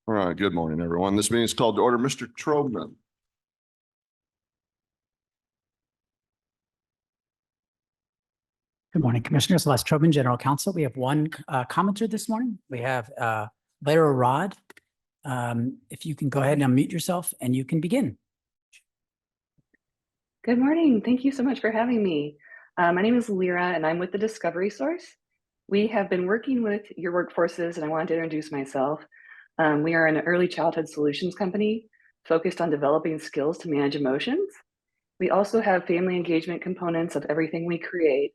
All right, good morning, everyone. This meeting is called to order. Mr. Trobman. Good morning, Commissioners. Les Trobman, General Counsel. We have one commenter this morning. We have Lara Rod. If you can go ahead and unmute yourself and you can begin. Good morning. Thank you so much for having me. My name is Lyra and I'm with the Discovery Source. We have been working with your workforces and I wanted to introduce myself. We are an early childhood solutions company focused on developing skills to manage emotions. We also have family engagement components of everything we create.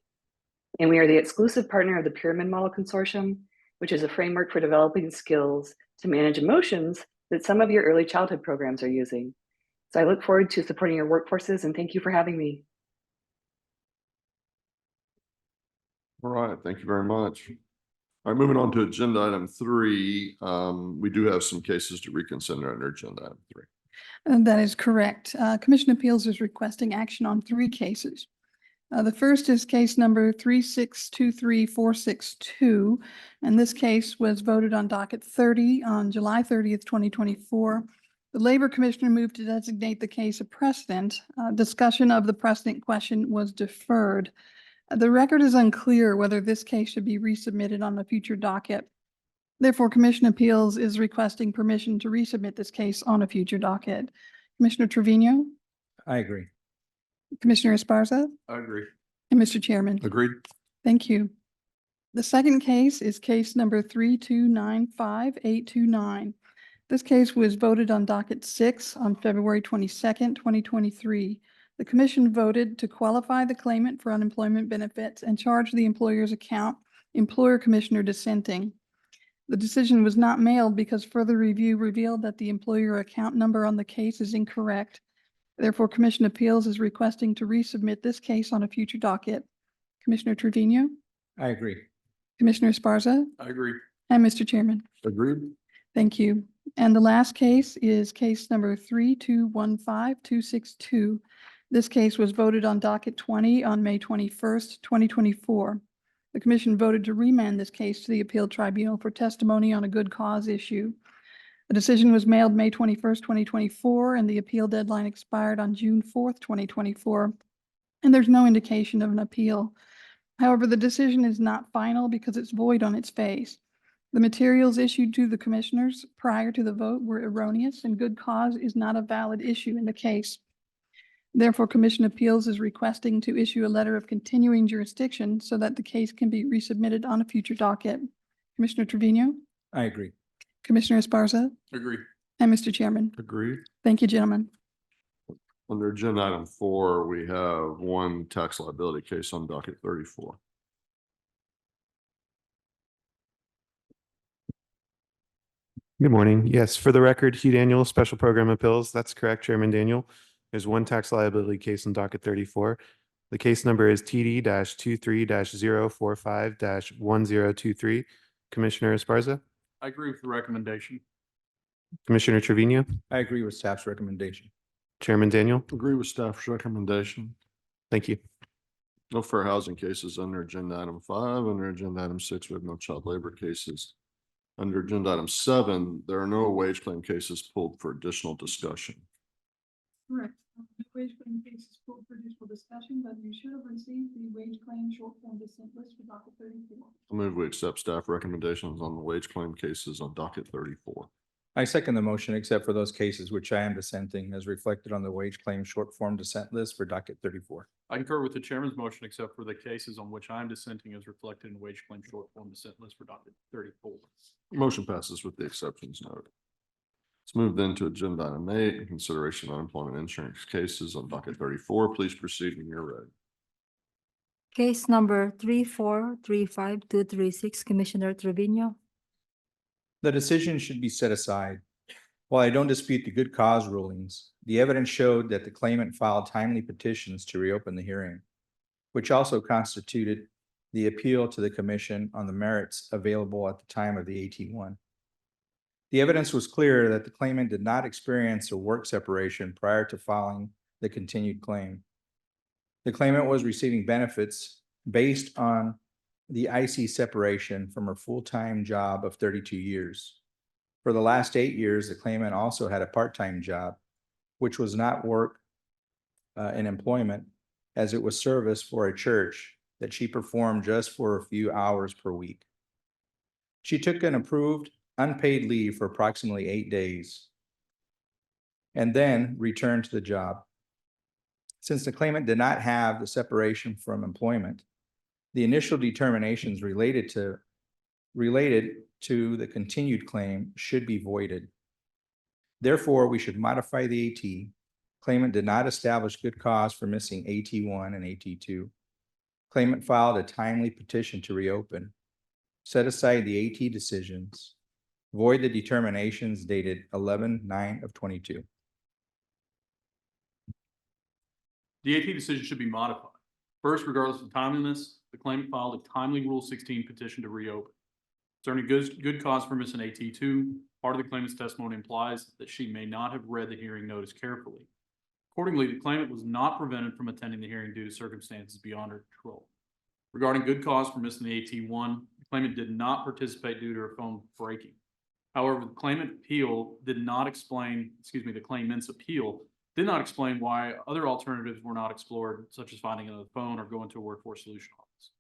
And we are the exclusive partner of the Pyramid Model Consortium, which is a framework for developing skills to manage emotions that some of your early childhood programs are using. So I look forward to supporting your workforces and thank you for having me. All right, thank you very much. All right, moving on to agenda item 3. We do have some cases to reconsider under agenda item 3. That is correct. Commission Appeals is requesting action on 3 cases. The first is case number 3623462, and this case was voted on docket 30 on July 30th, 2024. The Labor Commissioner moved to designate the case a precedent. Discussion of the precedent question was deferred. The record is unclear whether this case should be resubmitted on a future docket. Therefore, Commission Appeals is requesting permission to resubmit this case on a future docket. Commissioner Trevino? I agree. Commissioner Esparza? I agree. And Mr. Chairman? Agreed. Thank you. The second case is case number 3295829. This case was voted on docket 6 on February 22nd, 2023. The commission voted to qualify the claimant for unemployment benefits and charge the employer's account, employer commissioner dissenting. The decision was not mailed because further review revealed that the employer account number on the case is incorrect. Therefore, Commission Appeals is requesting to resubmit this case on a future docket. Commissioner Trevino? I agree. Commissioner Esparza? I agree. And Mr. Chairman? Agreed. Thank you. And the last case is case number 3215262. This case was voted on docket 20 on May 21st, 2024. The commission voted to remand this case to the appeal tribunal for testimony on a good cause issue. The decision was mailed May 21st, 2024, and the appeal deadline expired on June 4th, 2024. And there's no indication of an appeal. However, the decision is not final because it's void on its face. The materials issued to the commissioners prior to the vote were erroneous, and good cause is not a valid issue in the case. Therefore, Commission Appeals is requesting to issue a letter of continuing jurisdiction so that the case can be resubmitted on a future docket. Commissioner Trevino? I agree. Commissioner Esparza? Agree. And Mr. Chairman? Agreed. Thank you, gentlemen. Under agenda item 4, we have one tax liability case on docket 34. Good morning. Yes, for the record, Hugh Daniel, Special Program Appeals. That's correct, Chairman Daniel. There's one tax liability case on docket 34. The case number is TD-23-045-1023. Commissioner Esparza? I agree with the recommendation. Commissioner Trevino? I agree with staff's recommendation. Chairman Daniel? Agree with staff's recommendation. Thank you. No fair housing cases under agenda item 5. Under agenda item 6, we have no child labor cases. Under agenda item 7, there are no wage claim cases pulled for additional discussion. Correct. Wage claim cases pulled for additional discussion, but you should have received the wage claim short form dissent list for docket 34. I move we accept staff recommendations on the wage claim cases on docket 34. I second the motion except for those cases which I am dissenting as reflected on the wage claim short form dissent list for docket 34. I concur with the chairman's motion, except for the cases on which I am dissenting as reflected in wage claim short form dissent list for docket 34. Motion passes with the exceptions noted. Let's move then to agenda item 8, consideration of unemployment insurance cases on docket 34. Please proceed when you're ready. Case number 3435236, Commissioner Trevino. The decision should be set aside. While I don't dispute the good cause rulings, the evidence showed that the claimant filed timely petitions to reopen the hearing, which also constituted the appeal to the commission on the merits available at the time of the AT1. The evidence was clear that the claimant did not experience a work separation prior to filing the continued claim. The claimant was receiving benefits based on the IC separation from her full-time job of 32 years. For the last 8 years, the claimant also had a part-time job, which was not work in employment, as it was service for a church that she performed just for a few hours per week. She took an approved unpaid leave for approximately 8 days and then returned to the job. Since the claimant did not have the separation from employment, the initial determinations related to the continued claim should be voided. Therefore, we should modify the AT. Claimant did not establish good cause for missing AT1 and AT2. Claimant filed a timely petition to reopen. Set aside the AT decisions. Void the determinations dated 11/9/22. The AT decision should be modified. First, regardless of timeliness, the claimant filed a timely Rule 16 petition to reopen. Concerning good cause for missing AT2, part of the claimant's testimony implies that she may not have read the hearing notice carefully. Accordingly, the claimant was not prevented from attending the hearing due to circumstances beyond her control. Regarding good cause for missing the AT1, the claimant did not participate due to her phone breaking. However, the claimant's appeal did not explain why other alternatives were not explored, such as finding another phone or going to a workforce solution office.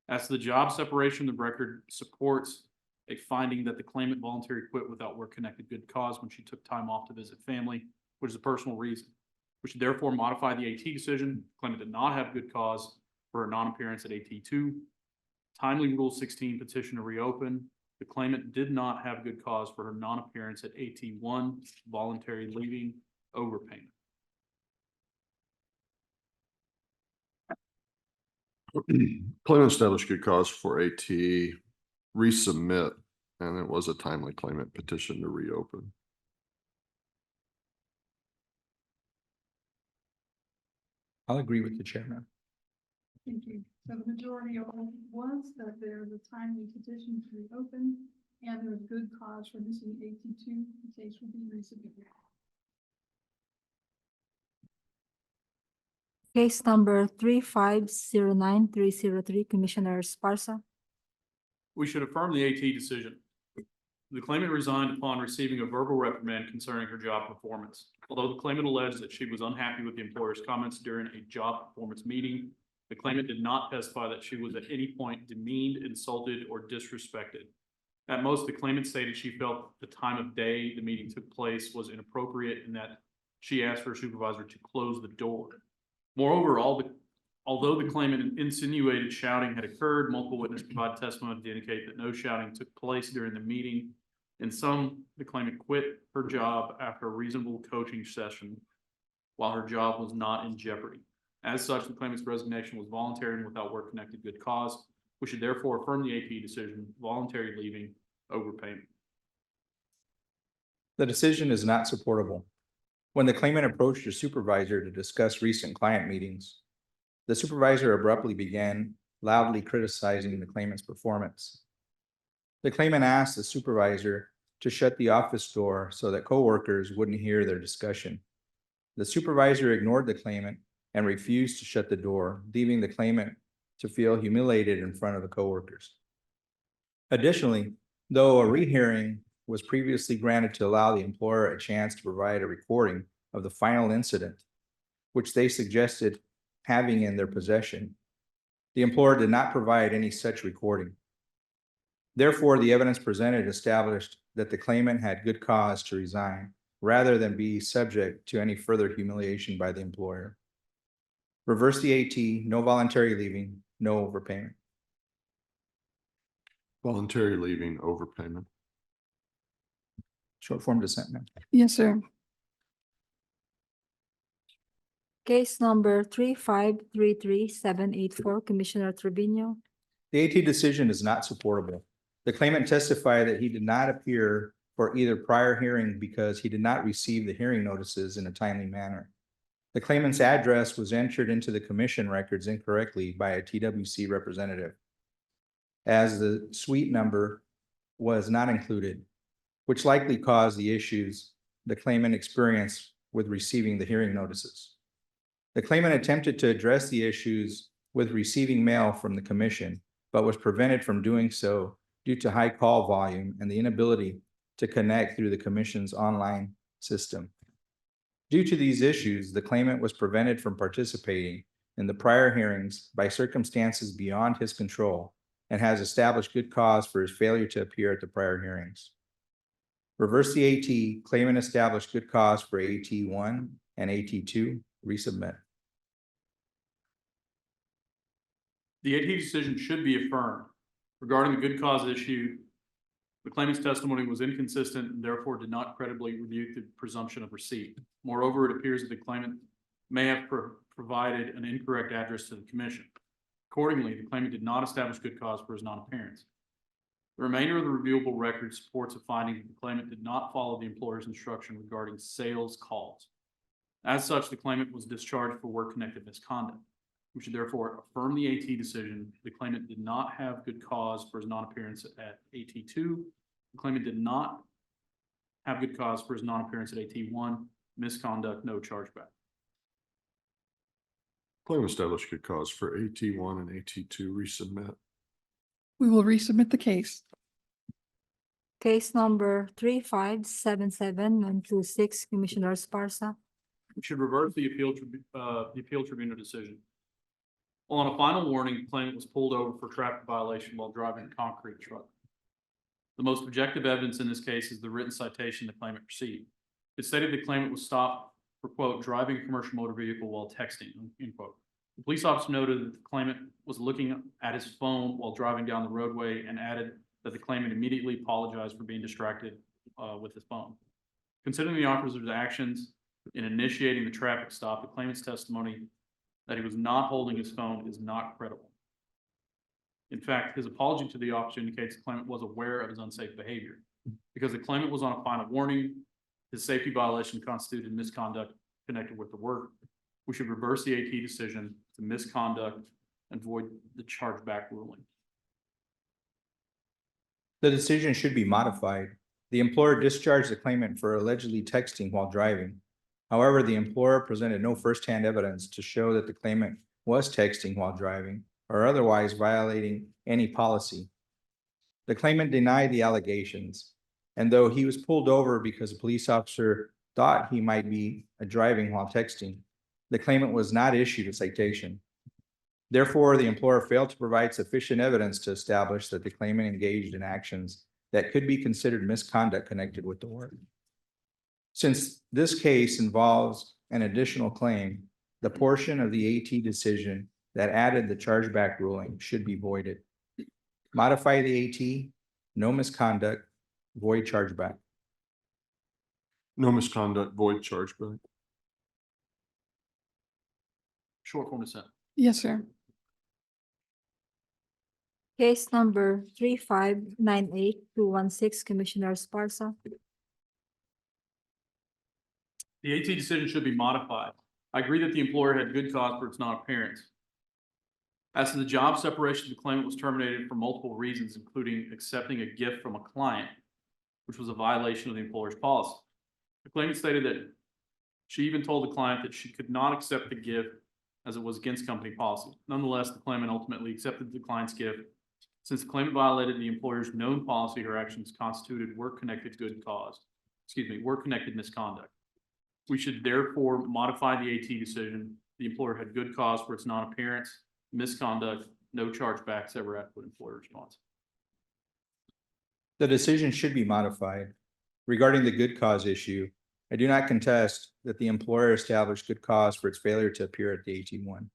As to the job separation, the record supports a finding that the claimant voluntarily quit without work-connected good cause when she took time off to visit family, which is a personal reason. We should therefore modify the AT decision. The claimant did not have good cause for her non-appearance at AT2. Timely Rule 16 petition to reopen. The claimant did not have good cause for her non-appearance at AT1, voluntary leaving, overpayment. Claimant established good cause for AT, resubmit, and it was a timely claimant petition to reopen. I'll agree with the chairman. Thank you. So the majority of all was that there's a timely petition to reopen and there's good cause for missing AT2. The case will be resubmitted. Case number 3509303, Commissioner Sparsa. We should affirm the AT decision. The claimant resigned upon receiving a verbal reprimand concerning her job performance. Although the claimant alleged that she was unhappy with the employer's comments during a job performance meeting, the claimant did not testify that she was at any point demeaned, insulted, or disrespected. At most, the claimant stated she felt the time of day the meeting took place was inappropriate and that she asked her supervisor to close the door. Moreover, although the claimant insinuated shouting had occurred, multiple witnesses provided testimony to indicate that no shouting took place during the meeting. In sum, the claimant quit her job after a reasonable coaching session while her job was not in jeopardy. As such, the claimant's resignation was voluntary and without work-connected good cause. We should therefore affirm the AP decision, voluntary leaving, overpayment. The decision is not supportable. When the claimant approached her supervisor to discuss recent client meetings, the supervisor abruptly began loudly criticizing the claimant's performance. The claimant asked the supervisor to shut the office door so that coworkers wouldn't hear their discussion. The supervisor ignored the claimant and refused to shut the door, leaving the claimant to feel humiliated in front of the coworkers. Additionally, though a rehearing was previously granted to allow the employer a chance to provide a recording of the final incident, which they suggested having in their possession, the employer did not provide any such recording. Therefore, the evidence presented established that the claimant had good cause to resign rather than be subject to any further humiliation by the employer. Reverse the AT, no voluntary leaving, no overpayment. Voluntary leaving, overpayment. Short form dissent, ma'am. Yes, sir. Case number 3533784, Commissioner Trevino. The AT decision is not supportable. The claimant testified that he did not appear for either prior hearing because he did not receive the hearing notices in a timely manner. The claimant's address was entered into the commission records incorrectly by a TWC representative, as the suite number was not included, which likely caused the issues the claimant experienced with receiving the hearing notices. The claimant attempted to address the issues with receiving mail from the commission, but was prevented from doing so due to high call volume and the inability to connect through the commission's online system. Due to these issues, the claimant was prevented from participating in the prior hearings by circumstances beyond his control and has established good cause for his failure to appear at the prior hearings. Reverse the AT, claimant established good cause for AT1 and AT2, resubmit. The AT decision should be affirmed. Regarding the good cause issue, the claimant's testimony was inconsistent and therefore did not credibly rebuke the presumption of receipt. Moreover, it appears that the claimant may have provided an incorrect address to the commission. Accordingly, the claimant did not establish good cause for his non-appearance. The remainder of the reviewable record supports a finding that the claimant did not follow the employer's instruction regarding sales calls. As such, the claimant was discharged for work-connected misconduct. We should therefore affirm the AT decision. The claimant did not have good cause for his non-appearance at AT2. The claimant did not have good cause for his non-appearance at AT1. Misconduct, no chargeback. Claimant established good cause for AT1 and AT2, resubmit. We will resubmit the case. Case number 3577126, Commissioner Esparza. We should reverse the appeal tribunal decision. On a final warning, the claimant was pulled over for traffic violation while driving a concrete truck. The most objective evidence in this case is the written citation the claimant received. It stated the claimant was stopped for, quote, driving a commercial motor vehicle while texting, end quote. The police officer noted that the claimant was looking at his phone while driving down the roadway and added that the claimant immediately apologized for being distracted with his phone. Considering the officer's actions in initiating the traffic stop, the claimant's testimony that he was not holding his phone is not credible. In fact, his apology to the officer indicates the claimant was aware of his unsafe behavior. Because the claimant was on a final warning, his safety violation constituted misconduct connected with the work. We should reverse the AT decision to misconduct and void the chargeback ruling. The decision should be modified. The employer discharged the claimant for allegedly texting while driving. However, the employer presented no firsthand evidence to show that the claimant was texting while driving or otherwise violating any policy. The claimant denied the allegations, and though he was pulled over because a police officer thought he might be driving while texting, the claimant was not issued a citation. Therefore, the employer failed to provide sufficient evidence to establish that the claimant engaged in actions that could be considered misconduct connected with the work. Since this case involves an additional claim, the portion of the AT decision that added the chargeback ruling should be voided. Modify the AT, no misconduct, void chargeback. No misconduct, void chargeback. Short form dissent. Yes, sir. Case number 3598216, Commissioner Esparza. The AT decision should be modified. I agree that the employer had good cause for its non-appearance. As to the job separation, the claimant was terminated for multiple reasons, including accepting a gift from a client, which was a violation of the employer's policy. The claimant stated that she even told the client that she could not accept the gift as it was against company policy. Nonetheless, the claimant ultimately accepted the client's gift. Since the claimant violated the employer's known policy, her actions constituted work-connected misconduct. We should therefore modify the AT decision. The employer had good cause for its non-appearance, misconduct, no chargebacks, ever adequate employer response. The decision should be modified. Regarding the good cause issue, I do not contest that the employer established good cause for its failure to appear at the AT1.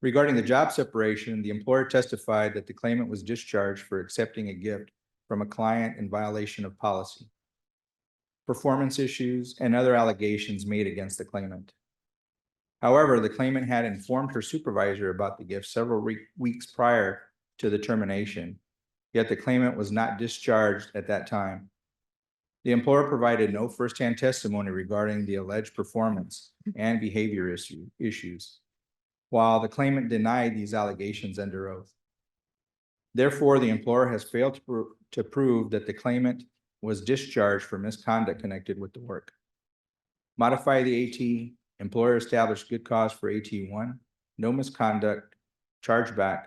Regarding the job separation, the employer testified that the claimant was discharged for accepting a gift from a client in violation of policy, performance issues, and other allegations made against the claimant. However, the claimant had informed her supervisor about the gift several weeks prior to the termination, yet the claimant was not discharged at that time. The employer provided no firsthand testimony regarding the alleged performance and behavior issues, while the claimant denied these allegations under oath. Therefore, the employer has failed to prove that the claimant was discharged for misconduct connected with the work. Modify the AT, employer established good cause for AT1, no misconduct, chargeback,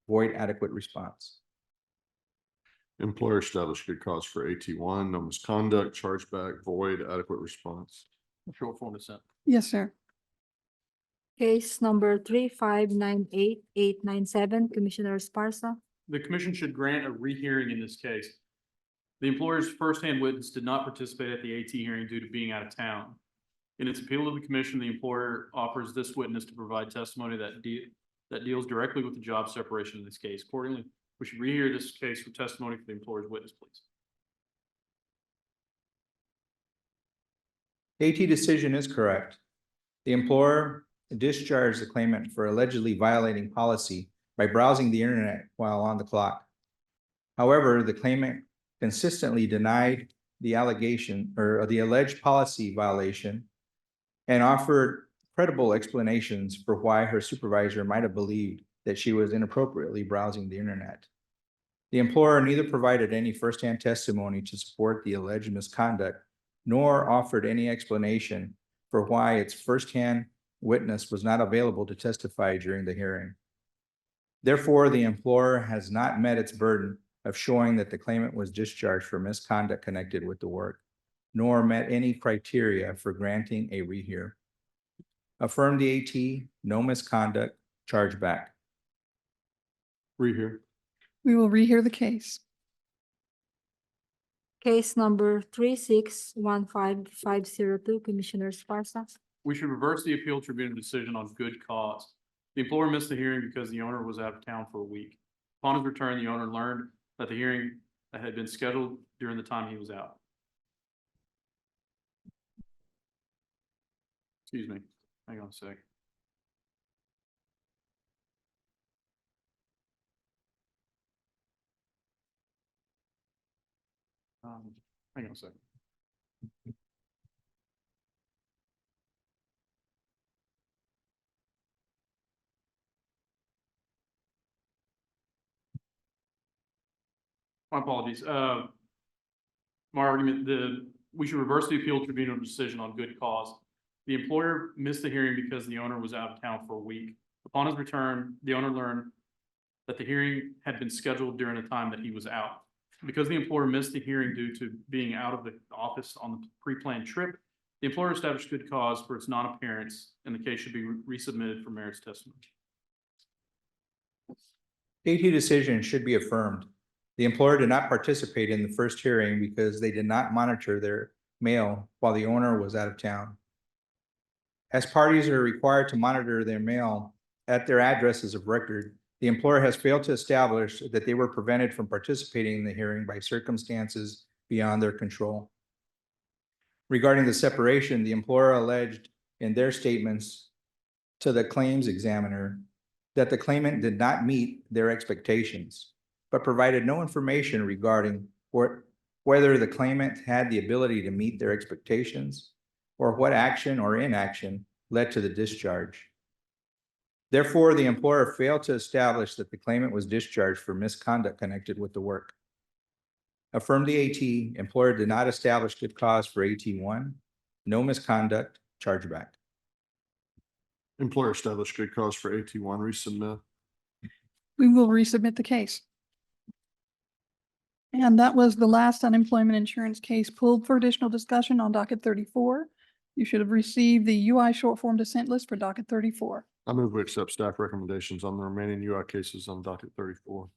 void adequate response. Employer established good cause for AT1, no misconduct, chargeback, void, adequate response. Short form dissent. Yes, sir. Case number 3598897, Commissioner Esparza. The commission should grant a rehearing in this case. The employer's firsthand witness did not participate at the AT hearing due to being out of town. In its appeal to the commission, the employer offers this witness to provide testimony that deals directly with the job separation in this case. Accordingly, we should rehear this case for testimony for the employer's witness, please. AT decision is correct. The employer discharged the claimant for allegedly violating policy by browsing the internet while on the clock. However, the claimant consistently denied the allegation or the alleged policy violation and offered credible explanations for why her supervisor might have believed that she was inappropriately browsing the internet. The employer neither provided any firsthand testimony to support the alleged misconduct, nor offered any explanation for why its firsthand witness was not available to testify during the hearing. Therefore, the employer has not met its burden of showing that the claimant was discharged for misconduct connected with the work, nor met any criteria for granting a rehear. Affirm the AT, no misconduct, chargeback. Rehear. We will rehear the case. Case number 3615502, Commissioner Esparza. We should reverse the appeal tribunal decision on good cause. The employer missed the hearing because the owner was out of town for a week. Upon his return, the owner learned that the hearing had been scheduled during the time he was out. Excuse me, hang on a sec. Hang on a second. My apologies. My argument, we should reverse the appeal tribunal decision on good cause. The employer missed the hearing because the owner was out of town for a week. Upon his return, the owner learned that the hearing had been scheduled during the time that he was out. Because the employer missed the hearing due to being out of the office on the pre-planned trip, the employer established good cause for its non-appearance, and the case should be resubmitted for merits testimony. AT decision should be affirmed. The employer did not participate in the first hearing because they did not monitor their mail while the owner was out of town. As parties are required to monitor their mail at their addresses of record, the employer has failed to establish that they were prevented from participating in the hearing by circumstances beyond their control. Regarding the separation, the employer alleged in their statements to the claims examiner that the claimant did not meet their expectations, but provided no information regarding whether the claimant had the ability to meet their expectations or what action or inaction led to the discharge. Therefore, the employer failed to establish that the claimant was discharged for misconduct connected with the work. Affirm the AT, employer did not establish good cause for AT1, no misconduct, chargeback. Employer established good cause for AT1, resubmit. We will resubmit the case. And that was the last unemployment insurance case pulled for additional discussion on docket 34. You should have received the UI short form dissent list for docket 34. I move we accept staff recommendations on the remaining UI cases on docket 34.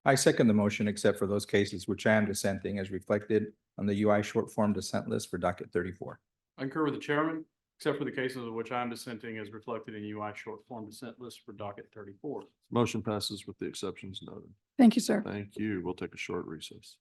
I second the motion except for those cases which I am dissenting as reflected on the UI short form dissent list for docket 34. I concur with the chairman, except for the cases of which I am dissenting as reflected in UI short form dissent list for docket 34. Motion passes with the exceptions noted. Thank you, sir. Thank you. We'll take a short recess.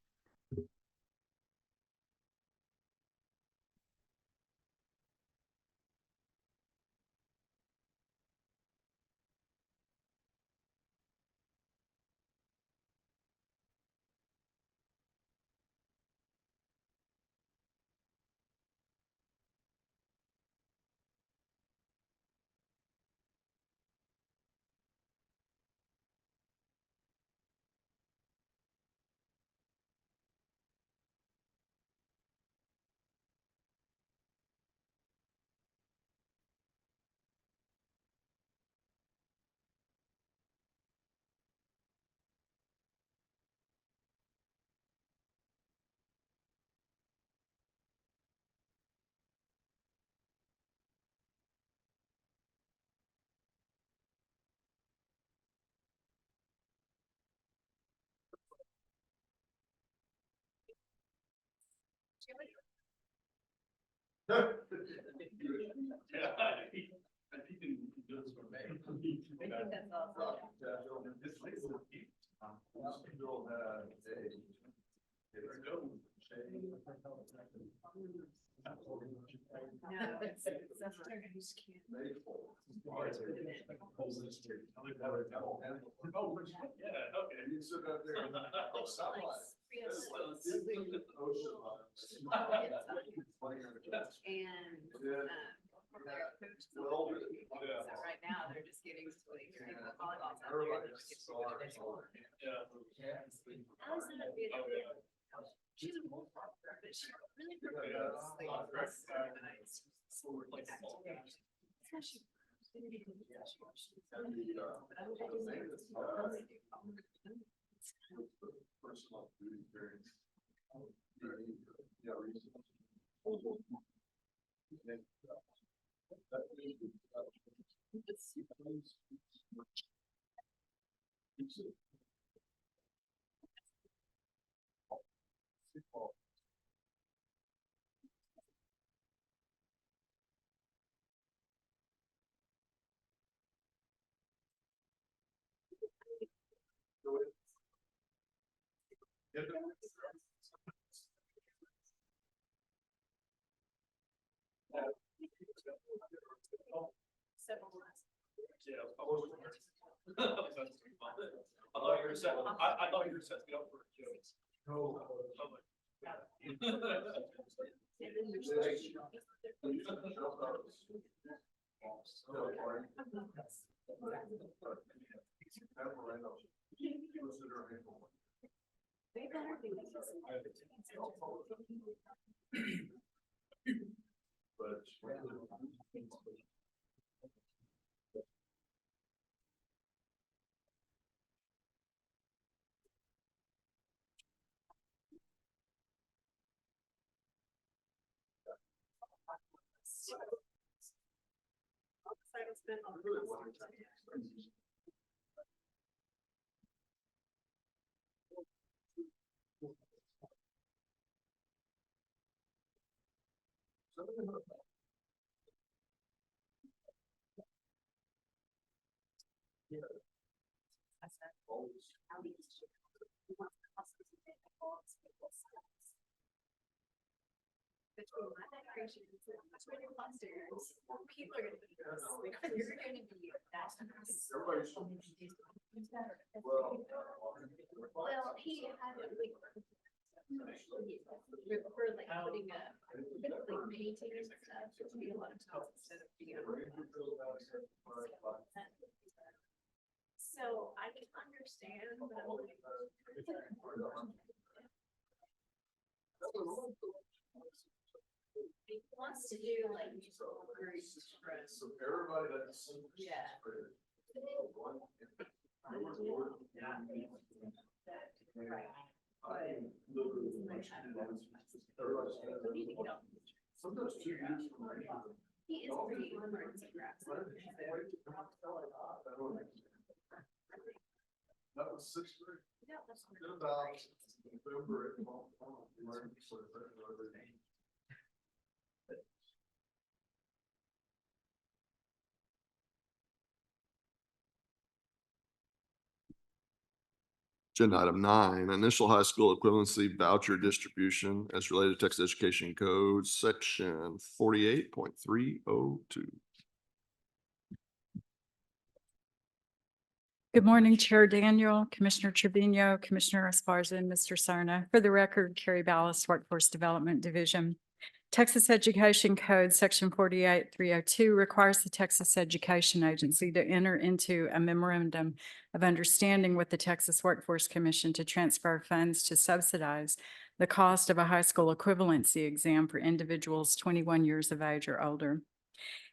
Right now, they're just getting to like, the volleyball's out there, they're just getting to the floor. Allison, she's a wolf, but she really prefers like this organized sport activity. So she. Several months. Yeah, I was. I thought you were set, I thought you were set me up for a joke. No. Between my decorations and between your clusters, people are gonna be this, like, you're gonna be that. Well, he had a like. For like putting up, like painting and stuff, it would be a lot of times instead of being. So I can understand, but I'm like. He wants to do like. So everybody that's. Yeah. Right. Sometimes 2 years. He is pretty emergency graphs. That was 6th grade. No, that's. Then about November. Agenda item 9, initial high school equivalency voucher distribution as related to Texas Education Code, section 48.302. Good morning, Chair Daniel, Commissioner Trevino, Commissioner Esparza, and Mr. Sarna. For the record, Carrie Ballas, Workforce Development Division. Texas Education Code, Section 48.302 requires the Texas Education Agency to enter into a memorandum of understanding with the Texas Workforce Commission to transfer funds to subsidize the cost of a high school equivalency exam for individuals 21 years of age or older.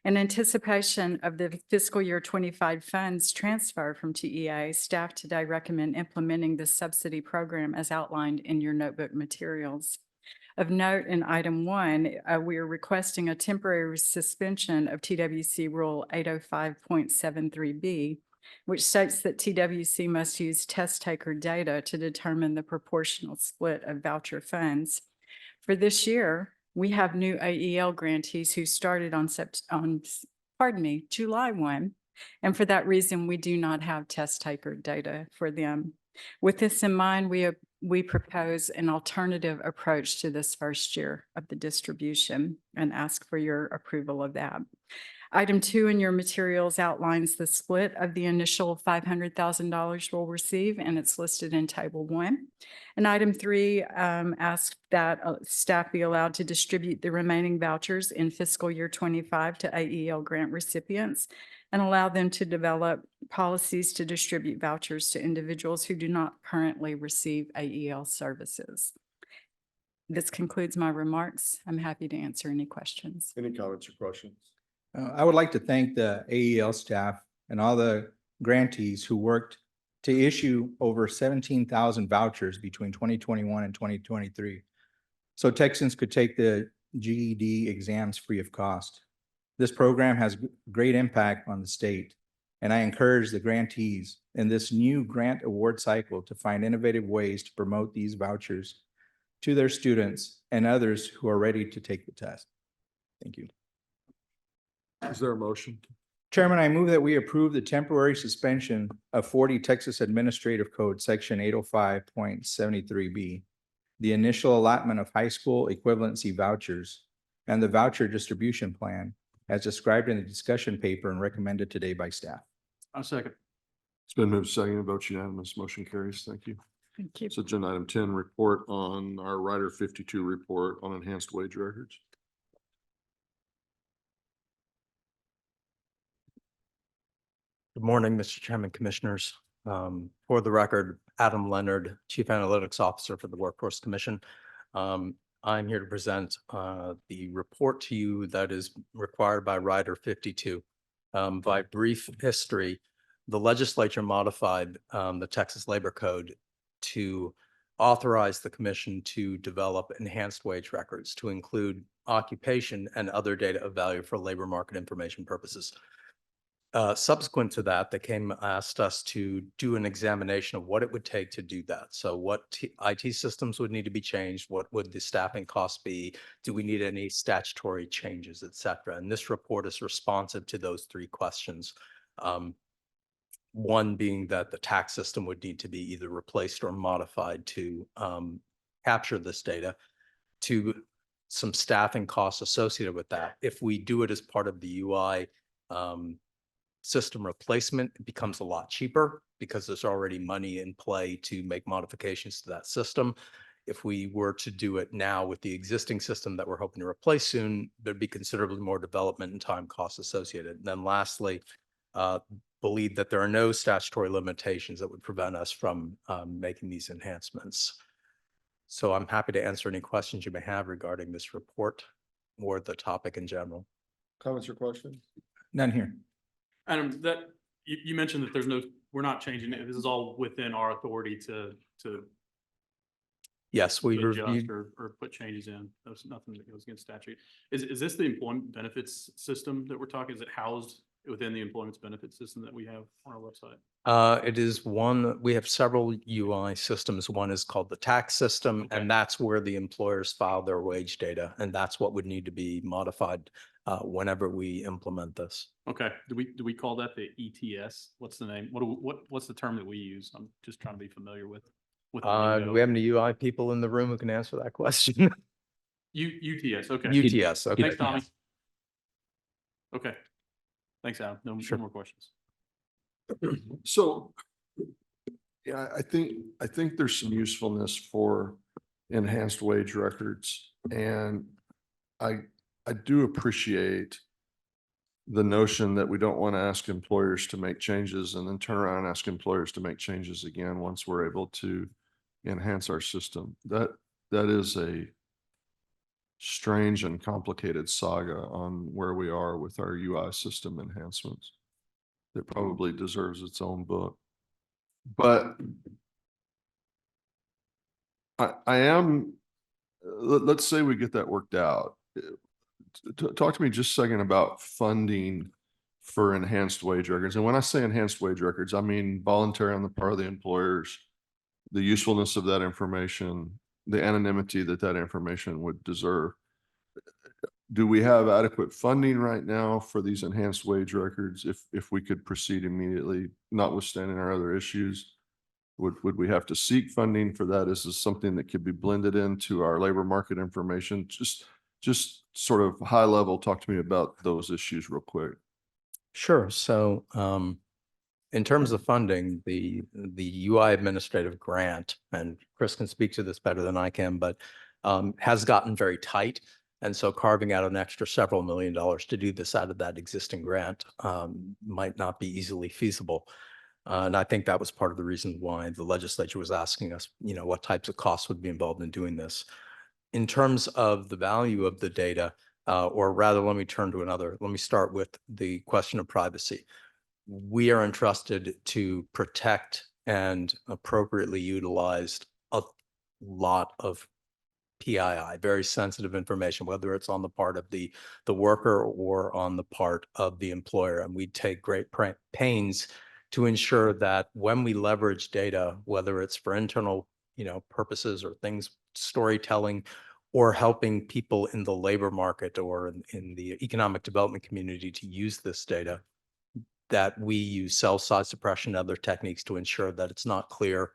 In anticipation of the fiscal year 25 funds transfer from TEA, staff today recommend implementing the subsidy program as outlined in your notebook materials. Of note, in item 1, we are requesting a temporary suspension of TWC Rule 805.73B, which states that TWC must use test taker data to determine the proportional split of voucher funds. For this year, we have new AEL grantees who started on July 1. And for that reason, we do not have test taker data for them. With this in mind, we propose an alternative approach to this first year of the distribution and ask for your approval of that. Item 2 in your materials outlines the split of the initial $500,000 we'll receive, and it's listed in Table 1. And item 3 asks that staff be allowed to distribute the remaining vouchers in fiscal year 25 to AEL grant recipients and allow them to develop policies to distribute vouchers to individuals who do not currently receive AEL services. This concludes my remarks. I'm happy to answer any questions. Any comments or questions? I would like to thank the AEL staff and all the grantees who worked to issue over 17,000 vouchers between 2021 and 2023. So Texans could take the GED exams free of cost. This program has great impact on the state, and I encourage the grantees in this new grant award cycle to find innovative ways to promote these vouchers to their students and others who are ready to take the test. Thank you. Is there a motion? Chairman, I move that we approve the temporary suspension of 40 Texas Administrative Code, Section 805.73B, the initial allotment of high school equivalency vouchers, and the voucher distribution plan as described in the discussion paper and recommended today by staff. I'll second. It's been moved second, vote unanimous, motion carries. Thank you. Thank you. So agenda item 10, report on our Rider 52 report on enhanced wage records. Good morning, Mr. Chairman, Commissioners. For the record, Adam Leonard, Chief Analytics Officer for the Workforce Commission. I'm here to present the report to you that is required by Rider 52. By brief history, the legislature modified the Texas Labor Code to authorize the commission to develop enhanced wage records to include occupation and other data of value for labor market information purposes. Subsequent to that, they asked us to do an examination of what it would take to do that. So what IT systems would need to be changed? What would the staffing costs be? Do we need any statutory changes, et cetera? And this report is responsive to those three questions. One being that the tax system would need to be either replaced or modified to capture this data. To some staffing costs associated with that. If we do it as part of the UI system replacement, it becomes a lot cheaper because there's already money in play to make modifications to that system. If we were to do it now with the existing system that we're hoping to replace soon, there'd be considerably more development and time costs associated. And then lastly, believe that there are no statutory limitations that would prevent us from making these enhancements. So I'm happy to answer any questions you may have regarding this report or the topic in general. Comments or questions? None here. Adam, that you mentioned that we're not changing it. This is all within our authority to Yes, we adjust reviewed. or put changes in. There's nothing that goes against statute. Is this the employment benefits system that we're talking? Is it housed within the employment benefits system that we have on our website? It is one, we have several UI systems. One is called the tax system, Okay. and that's where the employers file their wage data. And that's what would need to be modified whenever we implement this. Okay. Do we call that the ETS? What's the name? What's the term that we use? I'm just trying to be familiar with. the Do lingo. we have any UI people in the room who can answer that question? UTS. Okay. UTS, okay. Thanks, Tommy. Okay. Thanks, Adam. No Sure. more questions. So, yeah, I think there's some usefulness for enhanced wage records. And I do appreciate the notion that we don't want to ask employers to make changes and then turn around and ask employers to make changes again once we're able to enhance our system. That is a strange and complicated saga on where we are with our UI system enhancements. It probably deserves its own book. But I am, let's say we get that worked out. Talk to me just a second about funding for enhanced wage records. And when I say enhanced wage records, I mean voluntary on the part of the employers, the usefulness of that information, the anonymity that that information would deserve. Do we have adequate funding right now for these enhanced wage records? If we could proceed immediately, notwithstanding our other issues? Would we have to seek funding for that? Is this something that could be blended into our labor market information? Just sort of high level, talk to me about those issues real quick. Sure. So in terms of funding, the UI administrative grant, and Chris can speak to this better than I can, but has gotten very tight. And so carving out an extra several $1 million to do this out of that existing grant might not be easily feasible. And I think that was part of the reason why the legislature was asking us, what types of costs would be involved in doing this. In terms of the value of the data, or rather, let me start with the question of privacy. We are entrusted to protect and appropriately utilize a lot of PII, very sensitive information, whether it's on the part of the worker or on the part of the employer. And we take great pains to ensure that when we leverage data, whether it's for internal, purposes or things, storytelling, or helping people in the labor market or in the economic development community to use this data, that we use cell site suppression and other techniques to ensure that it's not clear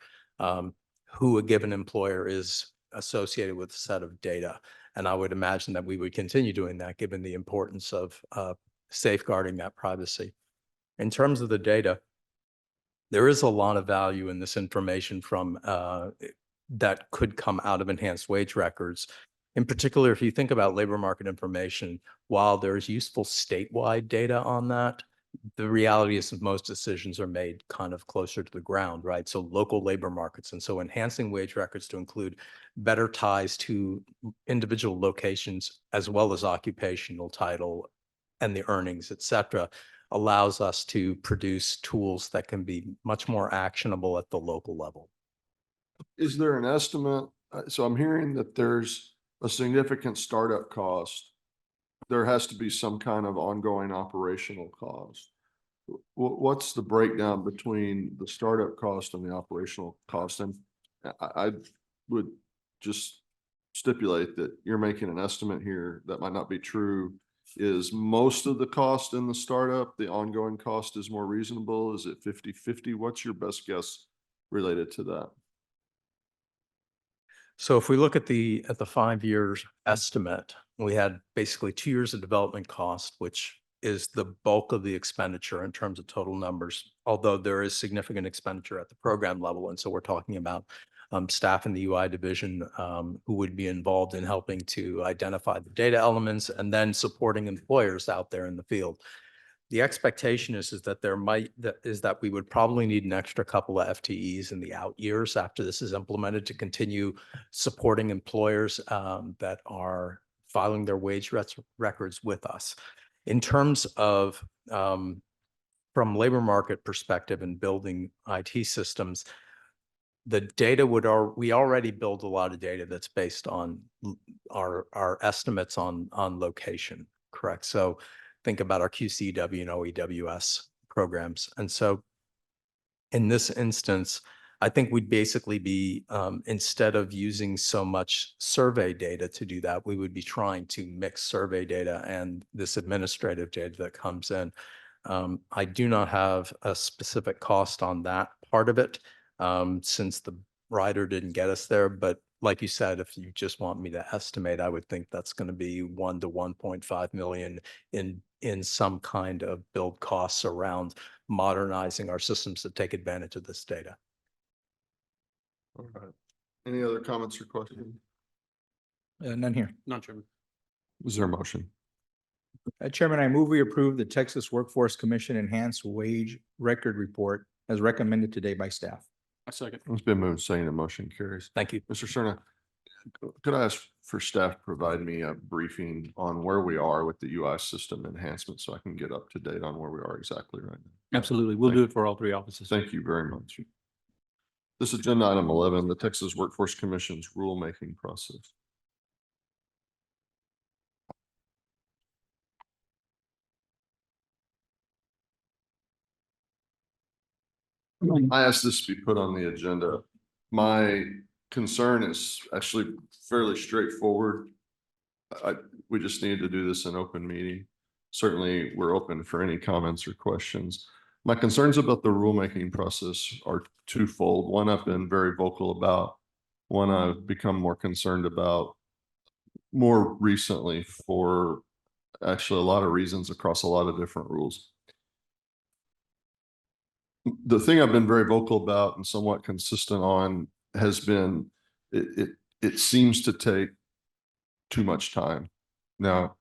who a given employer is associated with a set of data. And I would imagine that we would continue doing that given the importance of safeguarding that privacy. In terms of the data, there is a lot of value in this information from that could come out of enhanced wage records. In particular, if you think about labor market information, while there's useful statewide data on that, the reality is that most decisions are made kind of closer to the ground, right? So local labor markets. And so enhancing wage records to include better ties to individual locations, as well as occupational title and the earnings, et cetera, allows us to produce tools that can be much more actionable at the local level. Is there an estimate? So I'm hearing that there's a significant startup cost. There has to be some kind of ongoing operational cost. What's the breakdown between the startup cost and the operational cost? And I would just stipulate that you're making an estimate here that might not be true. Is most of the cost in the startup, the ongoing cost is more reasonable? Is it 50-50? What's your best guess related to that? So if we look at the 5 years estimate, we had basically 2 years of development cost, which is the bulk of the expenditure in terms of total numbers, although there is significant expenditure at the program level. And so we're talking about staff in the UI division who would be involved in helping to identify the data elements and then supporting employers out there in the field. The expectation is that we would probably need an extra couple of FTEs in the out years after this is implemented to continue supporting employers that are filing their wage records with us. In terms of from labor market perspective and building IT systems, the data we already build a lot of data that's based on our estimates on location, correct? So think about our QCW and OEWS programs. And so in this instance, I think we'd basically be, instead of using so much survey data to do that, we would be trying to mix survey data and this administrative data that comes in. I do not have a specific cost on that part of it, since the rider didn't get us there. But like you said, if you just want me to estimate, I would think that's going to be 1 to 1.5 million in some kind of build costs around modernizing our systems to take advantage of this data. All right. Any other comments or questions? None here. None, Chairman. Is there a motion? Chairman, I move we approve the Texas Workforce Commission Enhanced Wage Record Report as recommended today by staff. I second. It's been moved, saying the motion carries. Thank you. Mr. Cerna, could I ask for staff to provide me a briefing on where we are with the UI system enhancement so I can get up to date on where we are exactly right now? Absolutely. We'll do it for all 3 offices. Thank you very much. This is agenda item 11, the Texas Workforce Commission's rulemaking process. I asked this to be put on the agenda. My concern is actually fairly straightforward. We just need to do this in open meeting. Certainly, we're open for any comments or questions. My concerns about the rulemaking process are twofold. One, I've been very vocal about. One, I've become more concerned about more recently for actually a lot of reasons across a lot of different rules. The thing I've been very vocal about and somewhat consistent on has been it seems to take too much time. Now,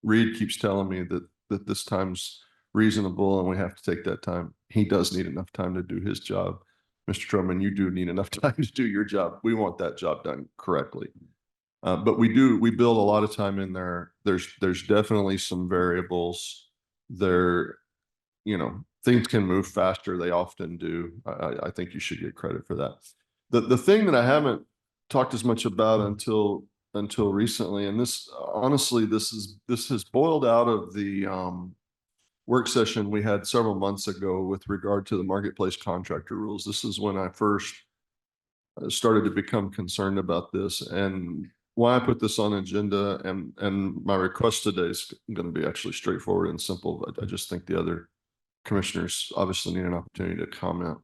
Reed keeps telling me that this time's reasonable and we have to take that time. He does need enough time to do his job. Mr. Truman, you do need enough time to do your job. We want that job done correctly. But we build a lot of time in there. There's definitely some variables there. You know, things can move faster. They often do. I think you should get credit for that. The thing that I haven't talked as much about until recently, and this honestly, this has boiled out of the work session we had several months ago with regard to the marketplace contractor rules. This is when I first started to become concerned about this, and why I put this on agenda, and my request today is going to be actually straightforward and simple, but I just think the other commissioners obviously need an opportunity to comment.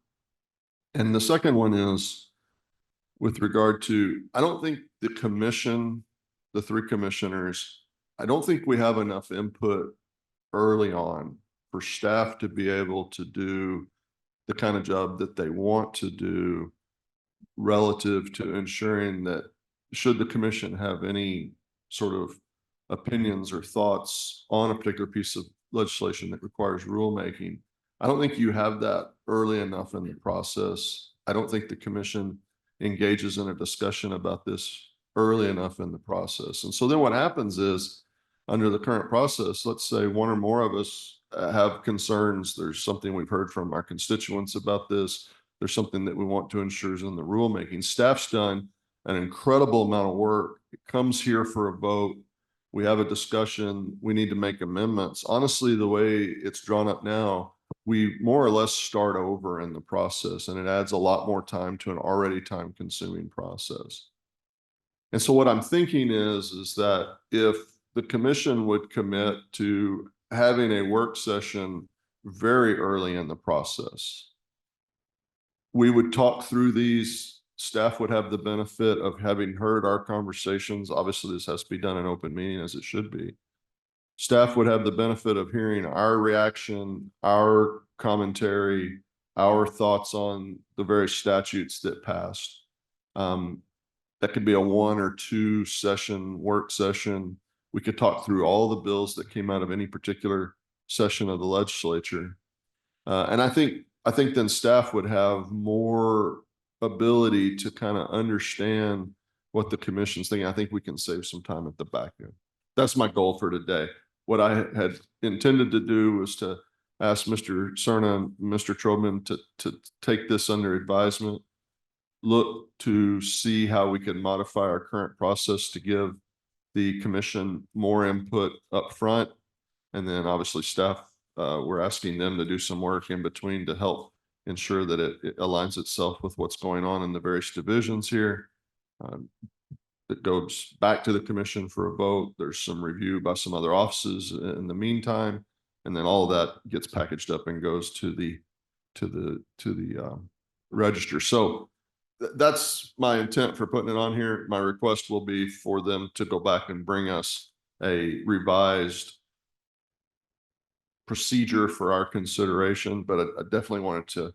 And the second one is with regard to, I don't think the commission, the three commissioners, I don't think we have enough input early on for staff to be able to do the kind of job that they want to do relative to ensuring that should the commission have any sort of opinions or thoughts on a particular piece of legislation that requires rulemaking, I don't think you have that early enough in the process. I don't think the commission engages in a discussion about this early enough in the process. And so then what happens is, under the current process, let's say one or more of us have concerns. There's something we've heard from our constituents about this. There's something that we want to ensure is in the rulemaking. Staff's done an incredible amount of work. It comes here for a vote. We have a discussion. We need to make amendments. Honestly, the way it's drawn up now, we more or less start over in the process, and it adds a lot more time to an already time-consuming process. And so what I'm thinking is that if the commission would commit to having a work session very early in the process, we would talk through these. Staff would have the benefit of having heard our conversations. Obviously, this has to be done in open meeting, as it should be. Staff would have the benefit of hearing our reaction, our commentary, our thoughts on the various statutes that passed. That could be a 1 or 2 session work session. We could talk through all the bills that came out of any particular session of the legislature. And I think then staff would have more ability to kind of understand what the commission's thinking. I think we can save some time at the back end. That's my goal for today. What I had intended to do was to ask Mr. Cerna and Mr. Trobman to take this under advisement, look to see how we can modify our current process to give the commission more input up front. And then obviously staff, we're asking them to do some work in between to help ensure that it aligns itself with what's going on in the various divisions here. It goes back to the commission for a vote. There's some review by some other offices in the meantime, and then all of that gets packaged up and goes to the register. So that's my intent for putting it on here. My request will be for them to go back and bring us a revised procedure for our consideration, but I definitely wanted to,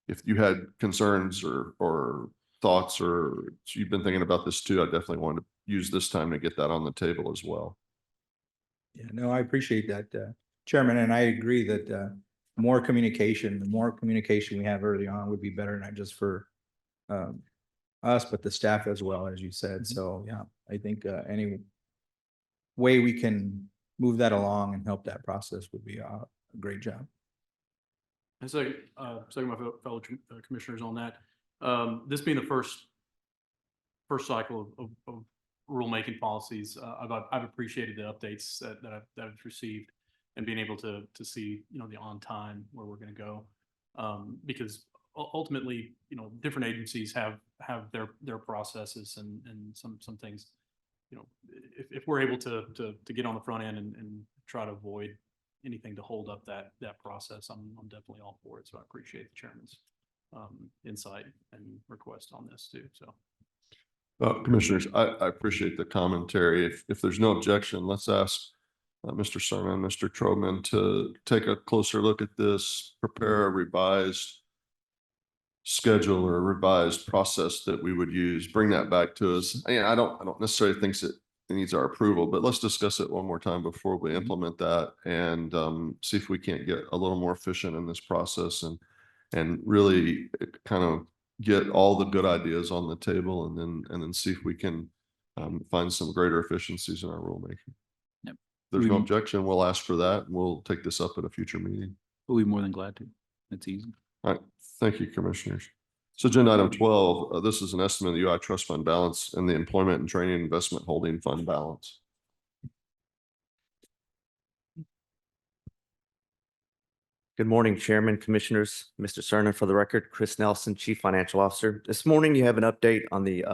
if you had concerns or thoughts, or you've been thinking about this too, I definitely wanted to use this time to get that on the table as well. Yeah, no, I appreciate that, Chairman, and I agree that the more communication we have early on would be better, not just for us, but the staff as well, as you said. So yeah, I think any way we can move that along and help that process would be a great job. And so, second my fellow commissioners on that, this being the first cycle of rulemaking policies, I've appreciated the updates that I've received, and being able to see, you know, the on time where we're going to go, because ultimately, different agencies have their processes and some things. If we're able to get on the front end and try to avoid anything to hold up that process, I'm definitely all for it. So I appreciate the chairman's insight and request on this too. So. Commissioners, I appreciate the commentary. If there's no objection, let's ask Mr. Serna and Mr. Troman to take a closer look at this, prepare a revised schedule or a revised process that we would use, bring that back to us. I don't necessarily think it needs our approval, but let's discuss it one more time before we implement that and see if we can't get a little more efficient in this process and really kind of get all the good ideas on the table and then see if we can find some greater efficiencies in our rulemaking. Yep. If there's no objection, we'll ask for that and we'll take this up at a future meeting. We'll be more than glad to. It's easy. All right. Thank you, commissioners. So agenda item 12, this is an estimate of the UI trust fund balance and the employment and training investment holding fund balance. Good morning, Chairman, Commissioners, Mr. Cerner. For the record, Chris Nelson, Chief Financial Officer. This morning, you have an update on the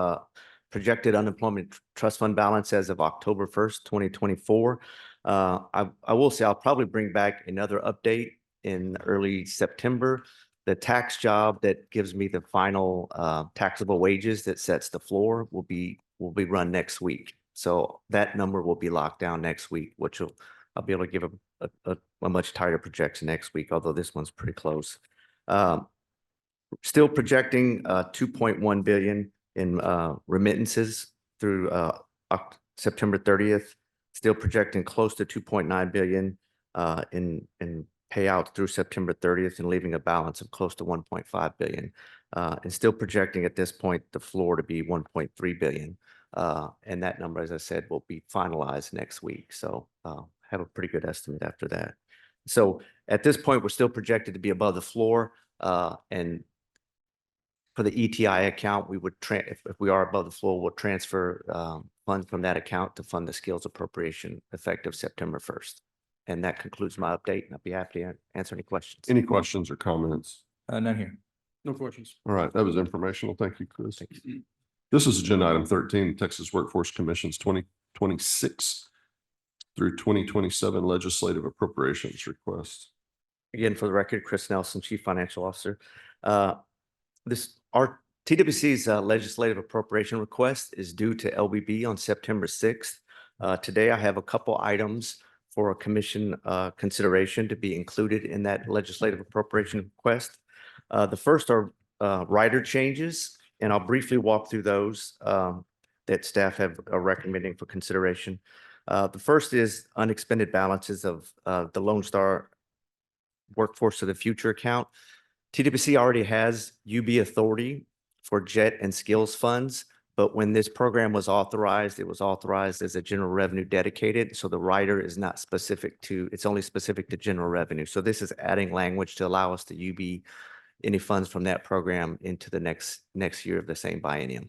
projected unemployment trust fund balance as of October 1st, 2024. I will say I'll probably bring back another update in early September. The tax job that gives me the final taxable wages that sets the floor will be run next week. So that number will be locked down next week, which I'll be able to give a much tighter projection next week, although this one's pretty close. Still projecting 2.1 billion in remittances through September 30th. Still projecting close to 2.9 billion in payouts through September 30th and leaving a balance of close to 1.5 billion. And still projecting at this point the floor to be 1.3 billion. And that number, as I said, will be finalized next week. So have a pretty good estimate after that. So at this point, we're still projected to be above the floor. And for the ETI account, we would if we are above the floor, we'll transfer funds from that account to fund the skills appropriation effective September 1st. And that concludes my update. And I'll be happy to answer any questions. Any questions or comments? None here. No questions. All right, that was informational. Thank you, Chris. Thank you. This is agenda item 13, Texas Workforce Commission's 2026 through 2027 legislative appropriations request. Again, for the record, Chris Nelson, Chief Financial Officer. Our TWC's legislative appropriation request is due to LBB on September 6th. Today, I have a couple items for a commission consideration to be included in that legislative appropriation request. The first are rider changes, and I'll briefly walk through those that staff are recommending for consideration. The first is unexpended balances of the Lone Star Workforce of the Future account. TWC already has UB authority for JET and skills funds, but when this program was authorized, it was authorized as a general revenue dedicated. So the rider is not specific to, it's only specific to general revenue. So this is adding language to allow us to UB any funds from that program into the next year of the same biennium.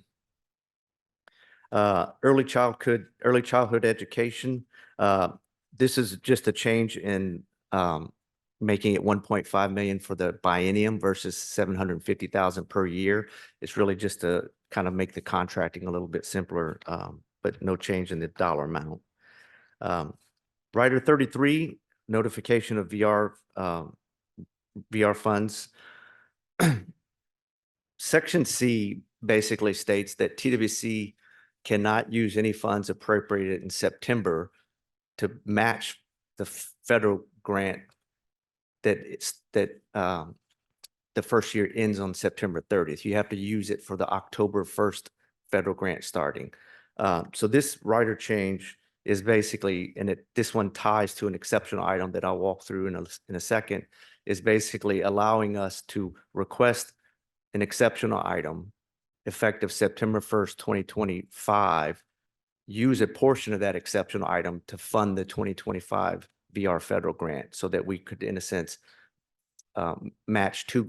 Early childhood education. This is just a change in making it 1.5 million for the biennium versus 750,000 per year. It's really just to kind of make the contracting a little bit simpler, but no change in the dollar amount. Rider 33, notification of VR funds. Section C basically states that TWC cannot use any funds appropriated in September to match the federal grant that the first year ends on September 30th. You have to use it for the October 1st federal grant starting. So this rider change is basically, and this one ties to an exceptional item that I'll walk through in a second, is basically allowing us to request an exceptional item effective September 1st, 2025, use a portion of that exceptional item to fund the 2025 VR federal grant so that we could, in a sense, match two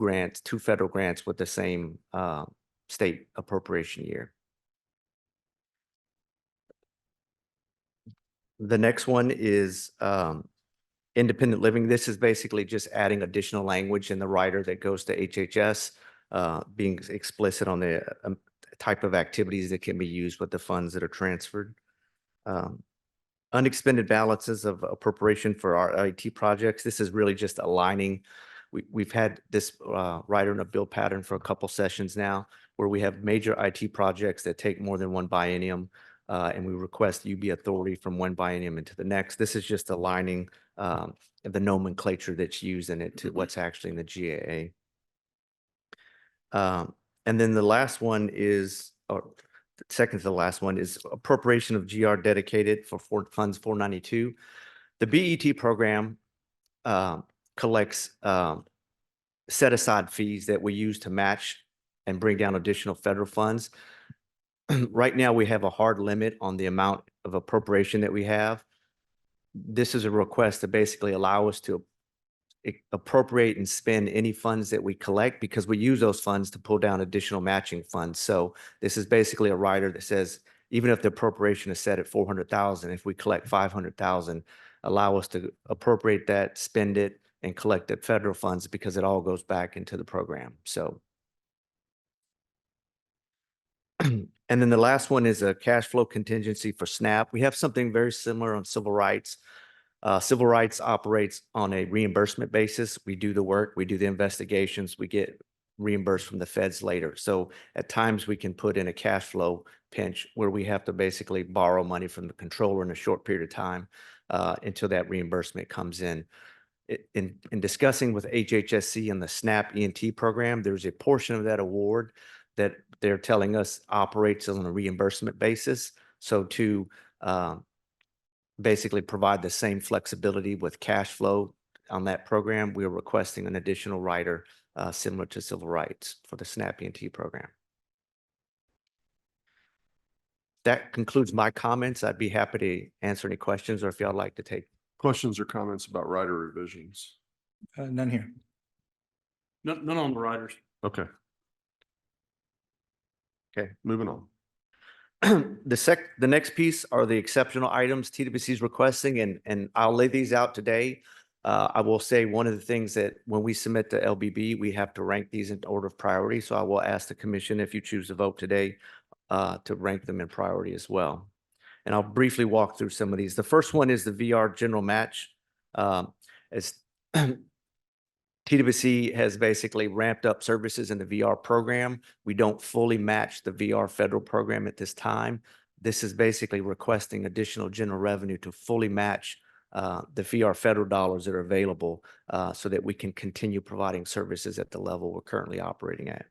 federal grants with the same state appropriation year. The next one is independent living. This is basically just adding additional language in the rider that goes to HHS. being explicit on the type of activities that can be used with the funds that are transferred. Unexpended balances of appropriation for our IT projects. This is really just aligning. We've had this rider in a bill pattern for a couple sessions now, where we have major IT projects that take more than one biennium, and we request UB authority from one biennium into the next. This is just aligning the nomenclature that's used in it to what's actually in the GAA. And then the last one is, or second to the last one, is appropriation of GR dedicated for funds 492. The BET program collects set aside fees that we use to match and bring down additional federal funds. Right now, we have a hard limit on the amount of appropriation that we have. This is a request to basically allow us to appropriate and spend any funds that we collect, because we use those funds to pull down additional matching funds. So this is basically a rider that says, even if the appropriation is set at 400,000, if we collect 500,000, allow us to appropriate that, spend it, and collect the federal funds, because it all goes back into the program. So, and then the last one is a cash flow contingency for SNAP. We have something very similar on civil rights. Civil rights operates on a reimbursement basis. We do the work, we do the investigations, we get reimbursed from the feds later. So at times we can put in a cash flow pinch where we have to basically borrow money from the controller in a short period of time until that reimbursement comes in. In discussing with HHSC and the SNAP ENT program, there's a portion of that award that they're telling us operates on a reimbursement basis. So to basically provide the same flexibility with cash flow on that program, we are requesting an additional rider similar to civil rights for the SNAP ENT program. That concludes my comments. I'd be happy to answer any questions, or if y'all like to take. Questions or comments about rider revisions? None here. None on the riders. Okay. Okay, moving on. The next piece are the exceptional items TWC is requesting, and I'll lay these out today. I will say one of the things that when we submit to LBB, we have to rank these in order of priority. So I will ask the commission, if you choose to vote today, to rank them in priority as well. And I'll briefly walk through some of these. The first one is the VR general match. As TWC has basically ramped up services in the VR program. We don't fully match the VR federal program at this time. This is basically requesting additional general revenue to fully match the VR federal dollars that are available so that we can continue providing services at the level we're currently operating at.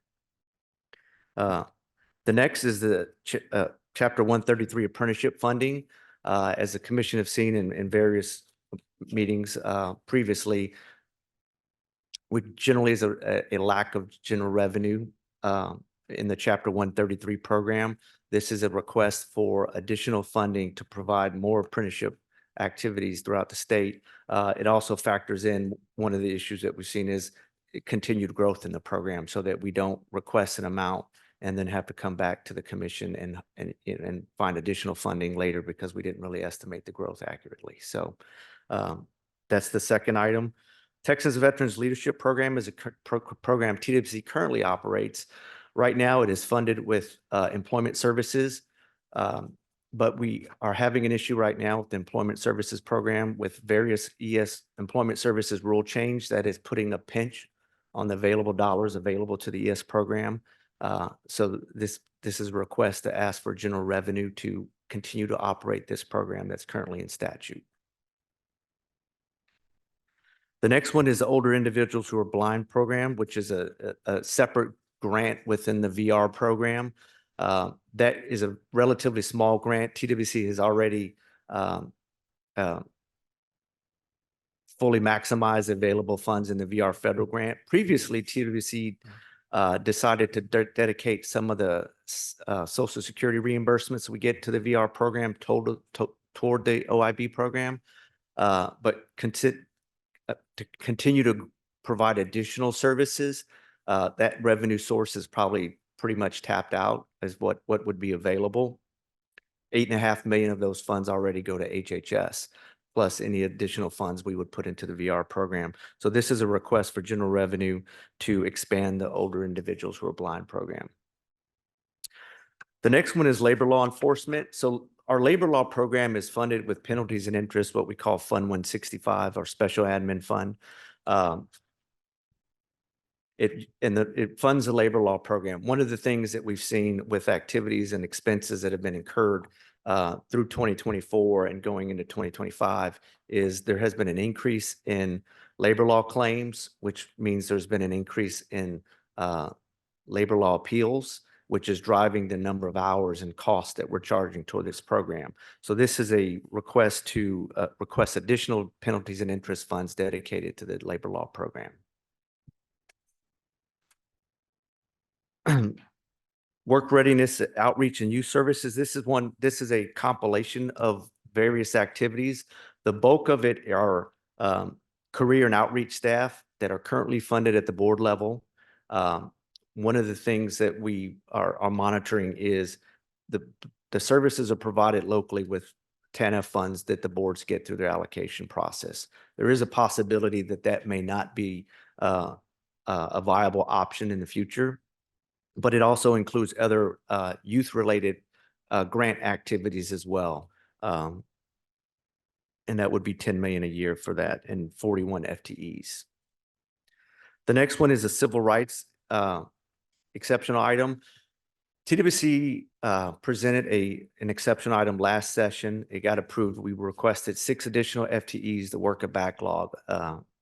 The next is the Chapter 133 apprenticeship funding. As the commission have seen in various meetings previously, which generally is a lack of general revenue in the Chapter 133 program. This is a request for additional funding to provide more apprenticeship activities throughout the state. It also factors in one of the issues that we've seen is continued growth in the program, so that we don't request an amount and then have to come back to the commission and find additional funding later because we didn't really estimate the growth accurately. So that's the second item. Texas Veterans Leadership Program is a program TWC currently operates. Right now, it is funded with employment services, but we are having an issue right now with the employment services program with various ES employment services rule change that is putting a pinch on the available dollars available to the ES program. So this is a request to ask for general revenue to continue to operate this program that's currently in statute. The next one is the Older Individuals Who Are Blind program, which is a separate grant within the VR program. That is a relatively small grant. TWC has already fully maximized available funds in the VR federal grant. Previously, TWC decided to dedicate some of the Social Security reimbursements we get to the VR program toward the OIB program, but to continue to provide additional services, that revenue source is probably pretty much tapped out as what would be available. $8.5 million of those funds already go to HHS. plus any additional funds we would put into the VR program. So this is a request for general revenue to expand the older individuals who are blind program. The next one is labor law enforcement. So our labor law program is funded with penalties and interest, what we call Fund 165 or Special Admin Fund. It funds the labor law program. One of the things that we've seen with activities and expenses that have been incurred through 2024 and going into 2025 is there has been an increase in labor law claims, which means there's been an increase in labor law appeals, which is driving the number of hours and costs that we're charging toward this program. So this is a request to request additional penalties and interest funds dedicated to the labor law program. Work readiness, outreach and youth services. This is a compilation of various activities. The bulk of it are career and outreach staff that are currently funded at the board level. One of the things that we are monitoring is the services are provided locally with TANF funds that the boards get through their allocation process. There is a possibility that that may not be a viable option in the future, but it also includes other youth-related grant activities as well. And that would be 10 million a year for that and 41 FTEs. The next one is a civil rights exceptional item. TWC presented an exceptional item last session. It got approved. We requested 6 additional FTEs to work a backlog.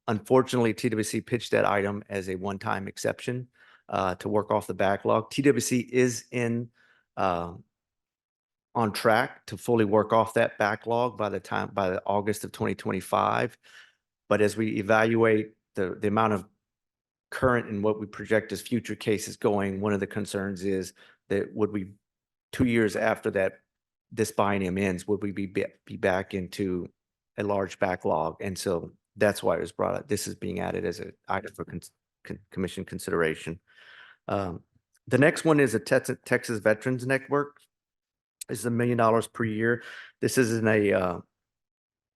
Unfortunately, TWC pitched that item as a one-time exception to work off the backlog. TWC is on track to fully work off that backlog by the August of 2025. But as we evaluate the amount of current and what we project as future cases going, one of the concerns is that would we, 2 years after that, this biennium ends, would we be back into a large backlog? And so that's why it was brought up. This is being added as an item for commission consideration. The next one is a Texas Veterans Network. This is $1 million per year. This isn't a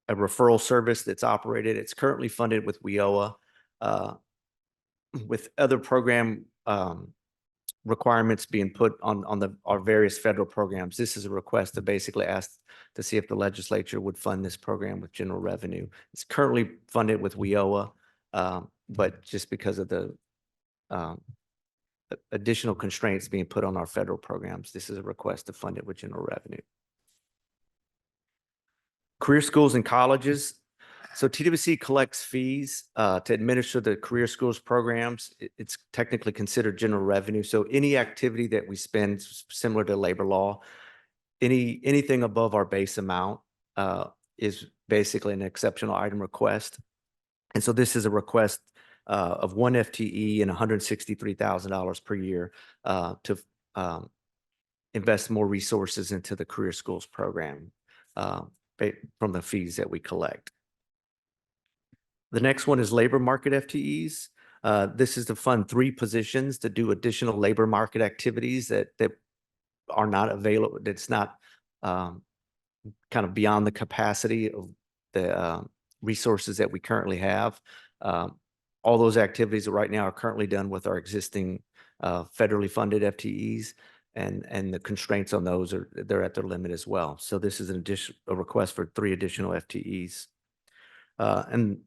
referral service that's operated. It's currently funded with WIOA. With other program requirements being put on our various federal programs, this is a request to basically ask to see if the legislature would fund this program with general revenue. It's currently funded with WIOA, but just because of the additional constraints being put on our federal programs, this is a request to fund it with general revenue. Career schools and colleges. So TWC collects fees to administer the career schools programs. It's technically considered general revenue. So any activity that we spend similar to labor law, anything above our base amount is basically an exceptional item request. And so this is a request of 1 FTE and $163,000 per year to invest more resources into the career schools program from the fees that we collect. The next one is labor market FTEs. This is to fund 3 positions to do additional labor market activities that are not available. That's not kind of beyond the capacity of the resources that we currently have. All those activities right now are currently done with our existing federally funded FTEs, and the constraints on those they're at their limit as well. So this is a request for 3 additional FTEs. And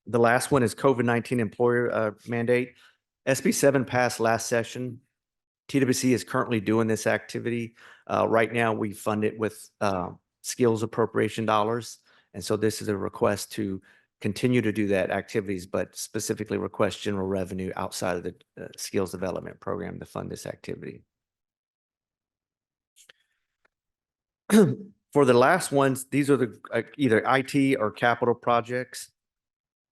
the last one is COVID-19 employer mandate. SB 7 passed last session. TWC is currently doing this activity. Right now, we fund it with skills appropriation dollars. And so this is a request to continue to do that activities, but specifically request general revenue outside of the skills development program to fund this activity. For the last ones, these are the either IT or capital projects.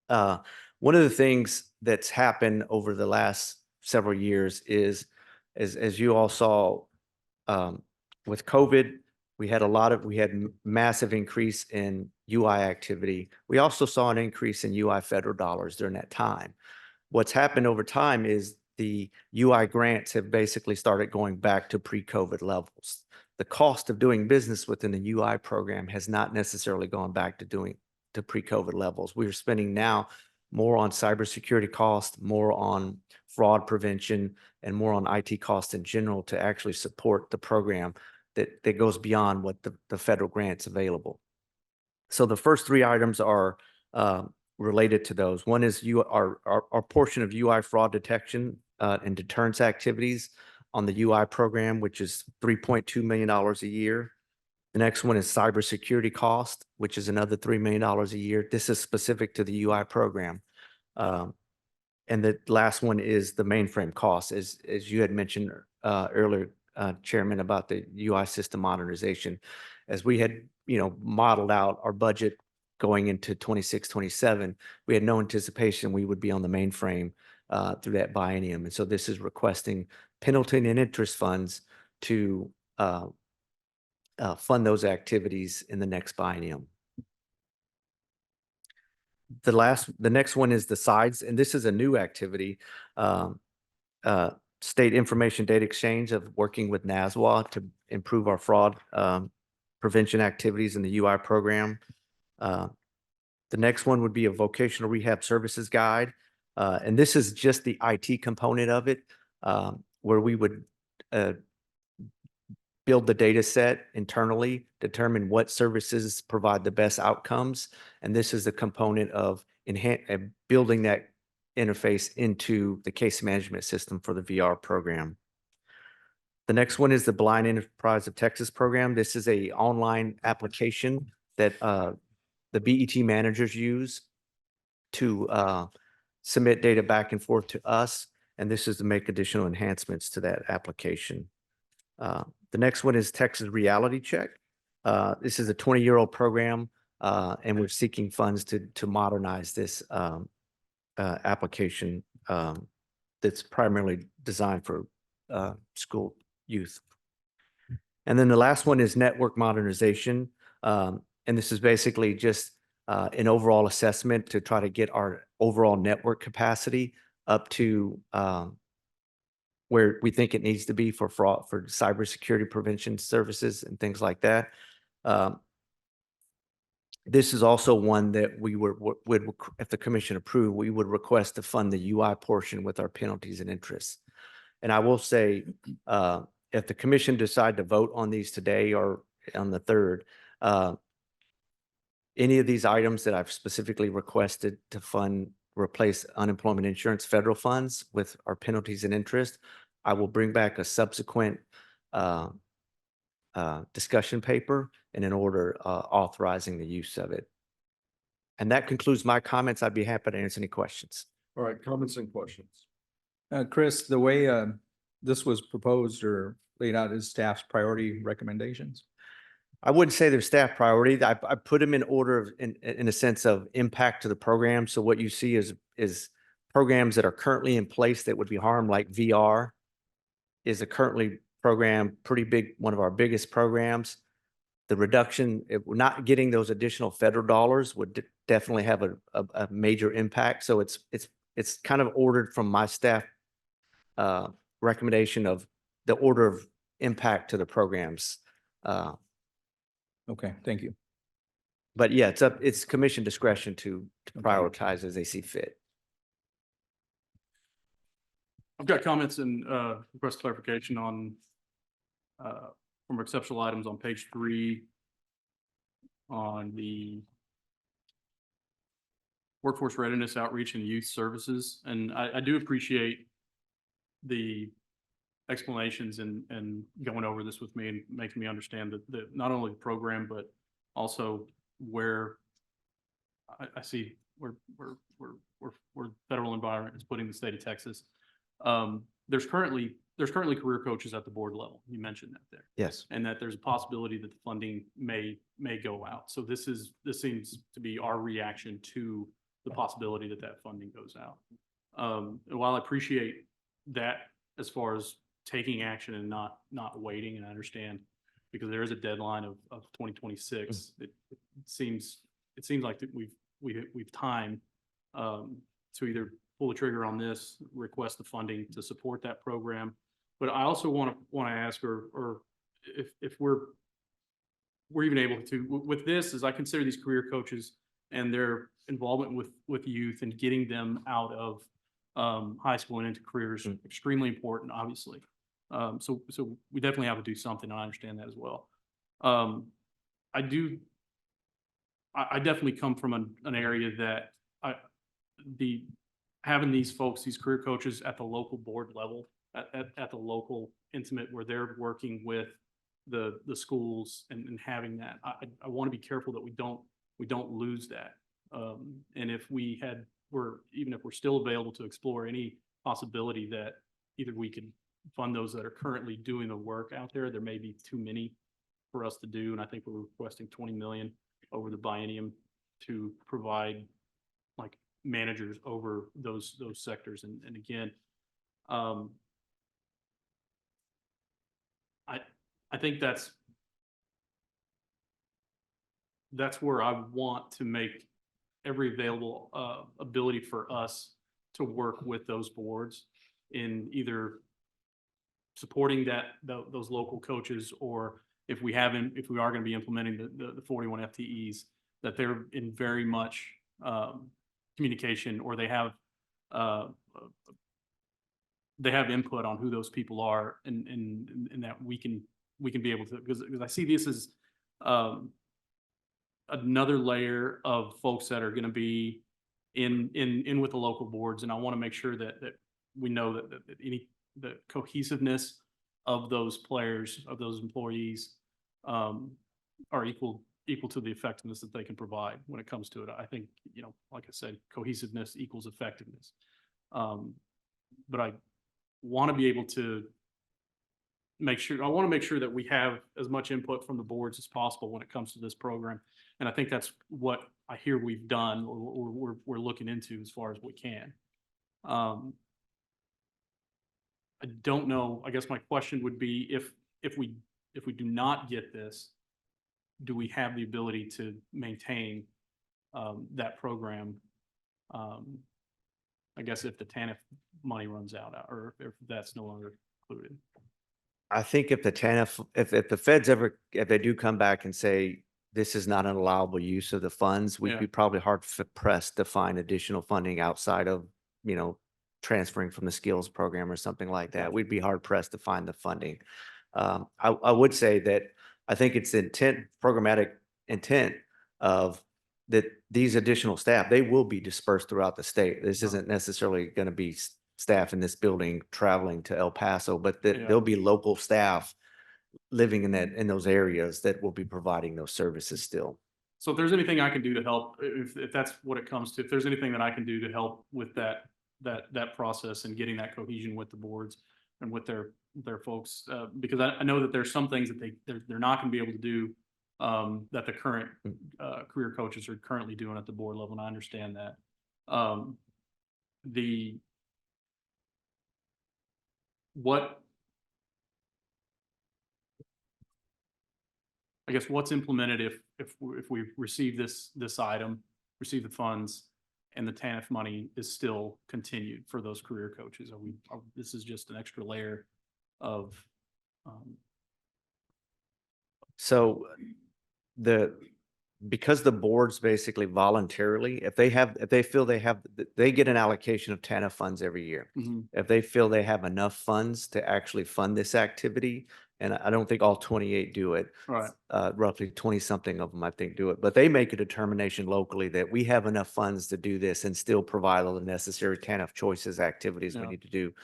One of the things that's happened over the last several years is, as you all saw, with COVID, we had massive increase in UI activity. We also saw an increase in UI federal dollars during that time. What's happened over time is the UI grants have basically started going back to pre-COVID levels. the cost of doing business within the UI program has not necessarily gone back to pre-COVID levels. We are spending now more on cybersecurity costs, more on fraud prevention, and more on IT costs in general to actually support the program that goes beyond what the federal grants available. So the first three items are related to those. One is our portion of UI fraud detection and deterrence activities on the UI program, which is $3.2 million a year. The next one is cybersecurity cost, which is another $3 million a year. This is specific to the UI program. And the last one is the mainframe cost, as you had mentioned earlier, Chairman, about the UI system modernization. As we had, modeled out our budget going into 26, 27, we had no anticipation we would be on the mainframe through that biennium. And so this is requesting penalty and interest funds to fund those activities in the next biennium. The next one is the sides, and this is a new activity. State Information Data Exchange of working with NASWA to improve our fraud prevention activities in the UI program. The next one would be a vocational rehab services guide. And this is just the IT component of it, where we would build the data set internally, determine what services provide the best outcomes. And this is the component of building that interface into the case management system for the VR program. The next one is the Blind Enterprise of Texas program. This is a online application that the BET managers use to submit data back and forth to us. And this is to make additional enhancements to that application. The next one is Texas Reality Check. This is a 20-year-old program, and we're seeking funds to modernize this application that's primarily designed for school youth. And then the last one is network modernization. And this is basically just an overall assessment to try to get our overall network capacity up to where we think it needs to be for fraud, for cybersecurity prevention services and things like that. This is also one that we would, if the commission approved, we would request to fund the UI portion with our penalties and interests. And I will say, if the commission decide to vote on these today or on the 3rd, any of these items that I've specifically requested to fund, replace unemployment insurance federal funds with our penalties and interest, I will bring back a subsequent discussion paper and an order authorizing the use of it. And that concludes my comments. I'd be happy to answer any questions. All right, comments and questions. Chris, the way this was proposed or laid out as staff's priority recommendations? I wouldn't say they're staff priority. I put them in order of, in a sense of impact to the program. So what you see is programs that are currently in place that would be harmed, like VR is a currently program, pretty big, one of our biggest programs. The reduction, if we're not getting those additional federal dollars would definitely have a major impact. So it's kind of ordered from my staff recommendation of the order of impact to the programs. Okay, thank you. But yeah, it's commission discretion to prioritize as they see fit. I've got comments and request clarification on from exceptional items on page 3 on the workforce readiness outreach and youth services. And I do appreciate the explanations and going over this with me and making me understand that not only the program, but also where I see where federal environment is putting the state of Texas. There's currently career coaches at the board level. You mentioned that there. Yes. And that there's a possibility that the funding may go out. So this seems to be our reaction to the possibility that funding goes out. And while I appreciate that as far as taking action and not waiting, and I understand because there is a deadline of 2026, it seems like that we've timed to either pull the trigger on this, request the funding to support that program. But I also want to ask or if we're even able to, with this, as I consider these career coaches and their involvement with youth and getting them out of high school and into careers, extremely important, obviously. So we definitely have to do something. I understand that as well. I definitely come from an area that having these folks, these career coaches at the local board level, at the local intimate where they're working with the schools and having that, I want to be careful that we don't lose that. And if even if we're still available to explore any possibility that either we could fund those that are currently doing the work out there, there may be too many for us to do. And I think we're requesting 20 million over the biennium to provide like managers over those sectors. And again, I think that's where I want to make every available ability for us to work with those boards in either supporting those local coaches, or if we are going to be implementing the 41 FTEs, that they're in very much communication, or they have input on who those people are, and that we can be able to, because I see this as another layer of folks that are going to be in with the local boards, and I want to make sure that we know that the cohesiveness of those players, of those employees, are equal to the effectiveness that they can provide when it comes to it. I think, like I said, cohesiveness equals effectiveness. But I want to be able to make sure that we have as much input from the boards as possible when it comes to this program. And I think that's what I hear we've done, or we're looking into as far as we can. I don't know. I guess my question would be, if we do not get this, do we have the ability to maintain that program? I guess if the TANF money runs out, or if that's no longer included. I think if the TANF, if the feds if they do come back and say this is not an allowable use of the funds, we'd Yeah. be probably hard pressed to find additional funding outside of, transferring from the skills program or something like that. Gotcha. We'd be hard pressed to find the funding. I would say that I think it's programmatic intent of that these additional staff, they will be dispersed throughout the state. This isn't necessarily going to be staff in this building traveling to El Paso, but that there'll be local staff living in those areas that will be providing those services still. So if there's anything I can do to help, if that's what it comes to, if there's anything that I can do to help with that process and getting that cohesion with the boards and with their folks, because I know that there's some things that they're not going to be able to do that the current career coaches are currently doing at the board level, and I understand that. I guess what's implemented if we receive this item, receive the funds, and the TANF money is still continued for those career coaches? This is just an extra layer of. So because the boards basically voluntarily, if they feel they get an allocation of TANF funds every year. Mhm. If they feel they have enough funds to actually fund this activity, and I don't think all 28 do it. Right. Roughly 20 something of them, I think, do it, but they make a determination locally that we have enough funds to do this and still provide all the necessary TANF choices activities we Yeah. need to do.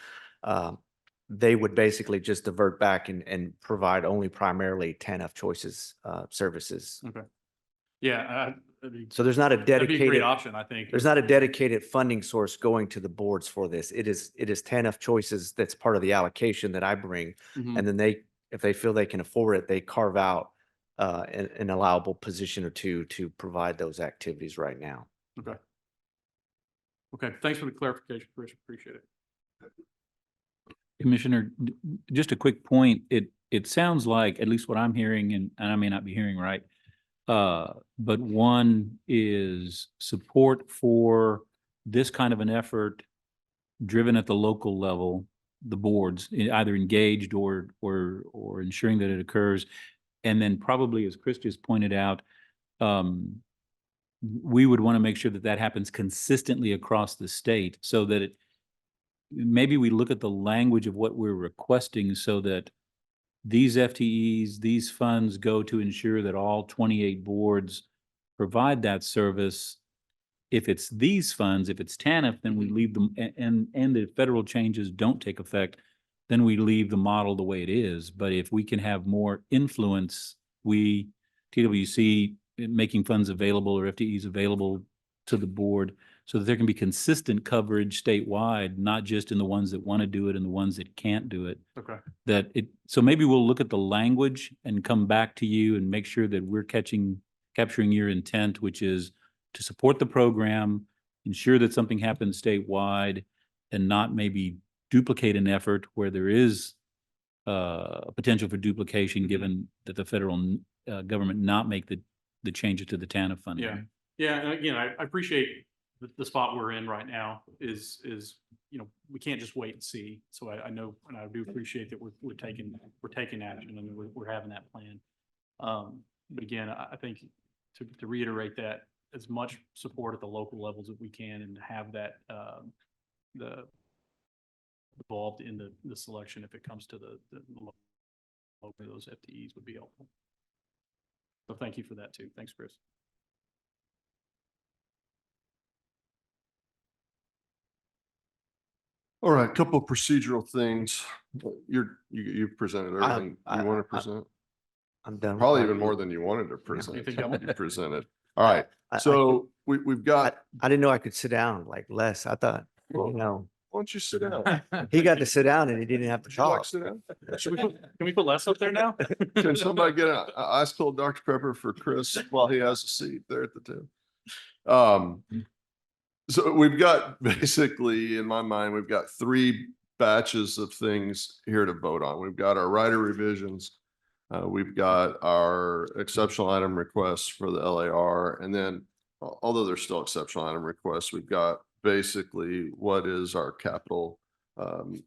They would basically just divert back and provide only primarily TANF choices services. Okay. Yeah. So there's not a That'd be a great dedicated option, I think. there's not a dedicated funding source going to the boards for this. It is TANF choices that's part of the allocation that I bring. Mhm. And then if they feel they can afford it, they carve out an allowable position or two to provide those activities right now. Okay. Okay. Thanks for the clarification, Chris. Appreciate it. Commissioner, just a quick point. It sounds like, at least what I'm hearing, and I may not be hearing right, but one is support for this kind of an effort driven at the local level, the boards, either engaged or ensuring that it occurs. And then probably, as Chris just pointed out, we would want to make sure that that happens consistently across the state so that maybe we look at the language of what we're requesting so that these FTEs, these funds go to ensure that all 28 boards provide that service. If it's these funds, if it's TANF, then we leave them, and the federal changes don't take effect, then we leave the model the way it is. But if we can have more influence, TWC, making funds available or FTEs available to the board so that there can be consistent coverage statewide, not just in the ones that want to do it and the ones that can't do it. Okay. So maybe we'll look at the language and come back to you and make sure that we're capturing your intent, which is to support the program, ensure that something happens statewide, and not maybe duplicate an effort where there is a potential for duplication, given that the federal government not make the changes to the TANF funding. Yeah. Yeah. And again, I appreciate the spot we're in right now is, we can't just wait and see. So I know, and I do appreciate that we're taking action and we're having that plan. But again, I think to reiterate that, as much support at the local levels that we can and have that, involved in the selection if it comes to those FTEs would be helpful. So thank you for that too. Thanks, Chris. All right, couple of procedural things. You've presented everything you want to present. I'm done. Probably even more than you wanted to present. You presented. All right, I- so we've got, I didn't know I could sit down like Les. I thought, Well, you know, why don't you sit down? he got to sit down and he didn't have to Would you like talk. to sit down? Can we put Les up there now? Can somebody get a ice cold Dr. Pepper for Chris while he has a seat there at the table? So we've got basically, in my mind, we've got three batches of things here to vote on. We've got our rider revisions. We've got our exceptional item requests for the LAR. And then, although there's still exceptional item requests, we've got basically what is our capital, and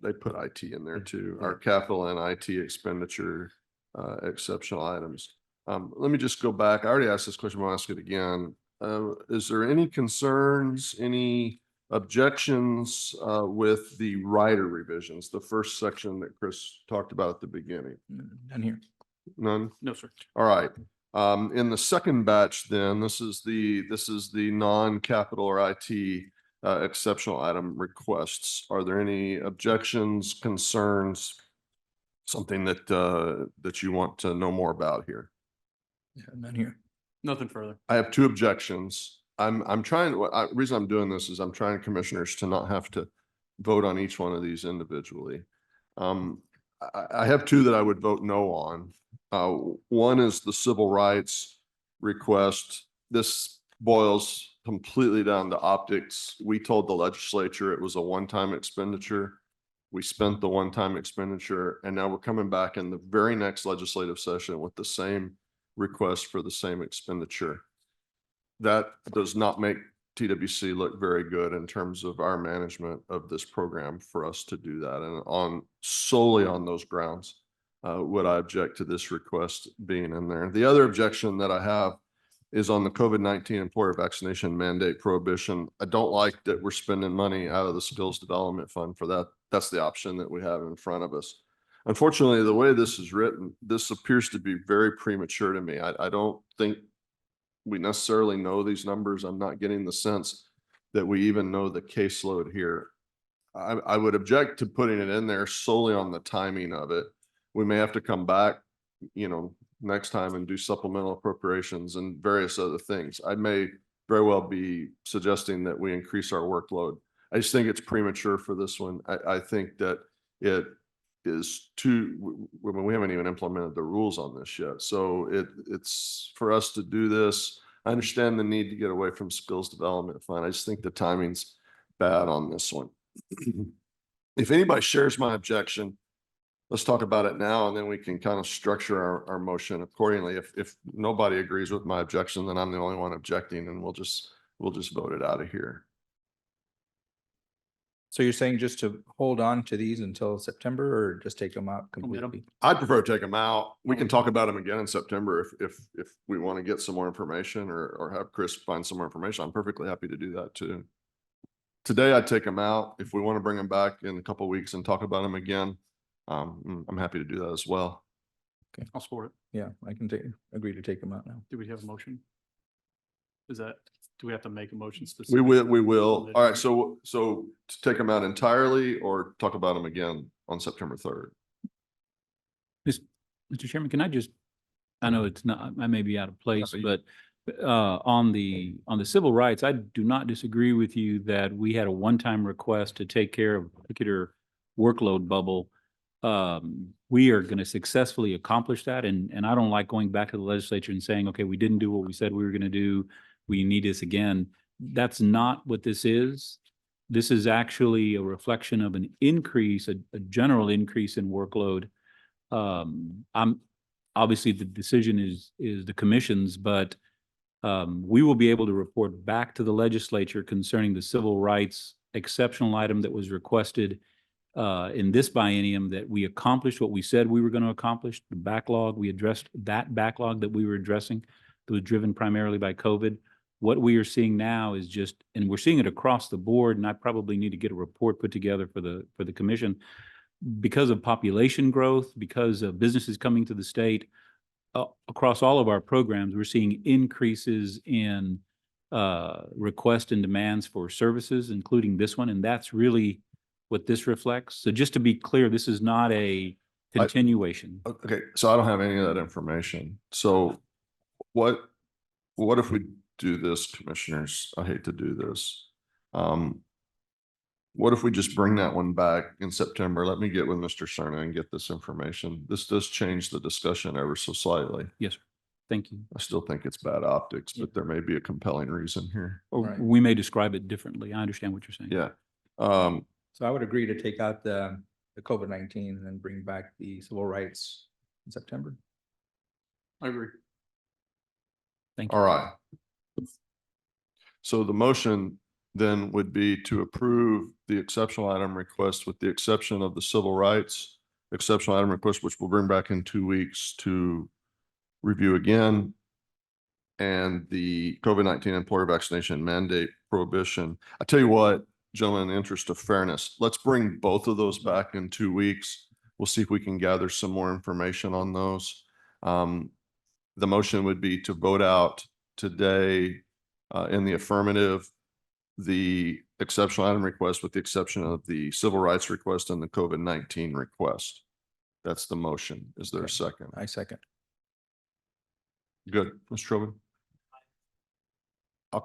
they put IT in there too, our capital and IT expenditure exceptional items. Let me just go back. I already asked this question, I'll ask it again. Is there any concerns, any objections with the rider revisions, the first section that Chris talked about at the beginning? None here. None? No, sir. All right. In the second batch, then, this is the non-capital or IT exceptional item requests. Are there any objections, concerns, something that you want to know more about here? Yeah, none here. Nothing further. I have two objections. I'm trying, the reason I'm doing this is I'm trying commissioners to not have to vote on each one of these individually. I have two that I would vote no on. One is the civil rights request. This boils completely down to optics. We told the legislature it was a one-time expenditure. We spent the one-time expenditure, and now we're coming back in the very next legislative session with the same request for the same expenditure. That does not make TWC look very good in terms of our management of this program for us to do that. And solely on those grounds, would I object to this request being in there. The other objection that I have is on the COVID-19 employer vaccination mandate prohibition. I don't like that we're spending money out of the skills development fund for that. That's the option that we have in front of us. Unfortunately, the way this is written, this appears to be very premature to me. I don't think we necessarily know these numbers. I'm not getting the sense that we even know the caseload here. I would object to putting it in there solely on the timing of it. We may have to come back, next time and do supplemental appropriations and various other things. I may very well be suggesting that we increase our workload. I just think it's premature for this one. I think that it is we haven't even implemented the rules on this yet. So it's for us to do this. I understand the need to get away from skills development fund. I just think the timing's bad on this one. If anybody shares my objection, let's talk about it now, and then we can kind of structure our motion accordingly. If nobody agrees with my objection, then I'm the only one objecting, and we'll just vote it out of here. So you're saying just to hold on to these until September or just take them out Omit 'em. completely? I'd prefer to take them out. We can talk about them again in September if we want to get some more information or have Chris find some more information. I'm perfectly happy to do that too. Today I'd take them out. If we want to bring them back in a couple of weeks and talk about them again, I'm happy to do that as well. I'll support it. Yeah, I can agree to take them out now. Do we have a motion? Do we have to make a motion We specific? will. All right. So to take them out entirely or talk about them again on September 3rd? Mr. Chairman, can I just, I know it's not, I may be out of place, but but on the civil rights, I do not disagree with you that we had a one-time request to take care of a particular workload bubble. We are going to successfully accomplish that. And I don't like going back to the legislature and saying, okay, we didn't do what we said we were going to do. We need this again. That's not what this is. This is actually a reflection of an increase, a general increase in workload. I'm obviously the decision is the commission's, but we will be able to report back to the legislature concerning the civil rights exceptional item that was requested in this biennium, that we accomplished what we said we were going to accomplish. The backlog, we addressed that backlog that we were addressing that was driven primarily by COVID. What we are seeing now is just, and we're seeing it across the board, and I probably need to get a report put together for the commission. Because of population growth, because of businesses coming to the state, across all of our programs, we're seeing increases in requests and demands for services, including this one, and that's really what this reflects. So just to be clear, this is not a continuation. Okay, so I don't have any of that information. So what if we do this, commissioners? I hate to do this. What if we just bring that one back in September? Let me get with Mr. Cerna and get this information. This does change the discussion ever so slightly. Yes, sir. Thank you. I still think it's bad optics, but there may be a compelling reason here. Or Right. we may describe it differently. I understand what you're saying. Yeah. So I would agree to take out the COVID-19 and then bring back the civil rights in September. I agree. Thank you. All right. So the motion then would be to approve the exceptional item request with the exception of the civil rights exceptional item request, which we'll bring back in 2 weeks to review again. And the COVID-19 employer vaccination mandate prohibition. I tell you what, gentlemen, in the interest of fairness, let's bring both of those back in 2 weeks. We'll see if we can gather some more information on those. The motion would be to vote out today in the affirmative, the exceptional item request with the exception of the civil rights request and the COVID-19 request. That's the motion. Is there a second? I second. Good, Mr. Trowbridge. I'll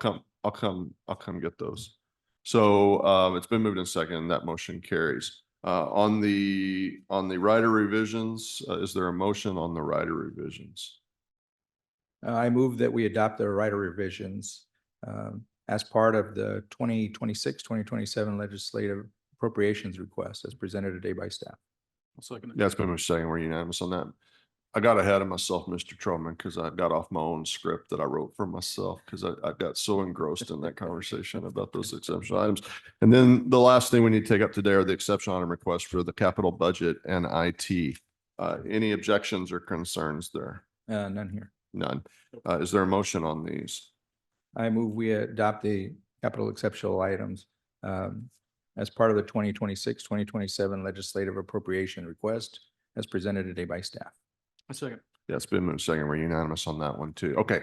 come get those. So it's been moved in second, that motion carries. On the rider revisions, is there a motion on the rider revisions? I move that we adopt the rider revisions as part of the 2026-2027 legislative appropriations request as presented today by staff. I'll second it. Yeah, it's been moved second. We're unanimous on that. I got ahead of myself, Mr. Troman, because I got off my own script that I wrote for myself because I got so engrossed in that conversation about those exceptional items. And then the last thing we need to take up today are the exceptional item requests for the capital budget and IT. Any objections or concerns there? None here. None. Is there a motion on these? I move we adopt the capital exceptional items as part of the 2026-2027 legislative appropriation request as presented today by staff. A second. Yeah, it's been moved second. We're unanimous on that one too. Okay.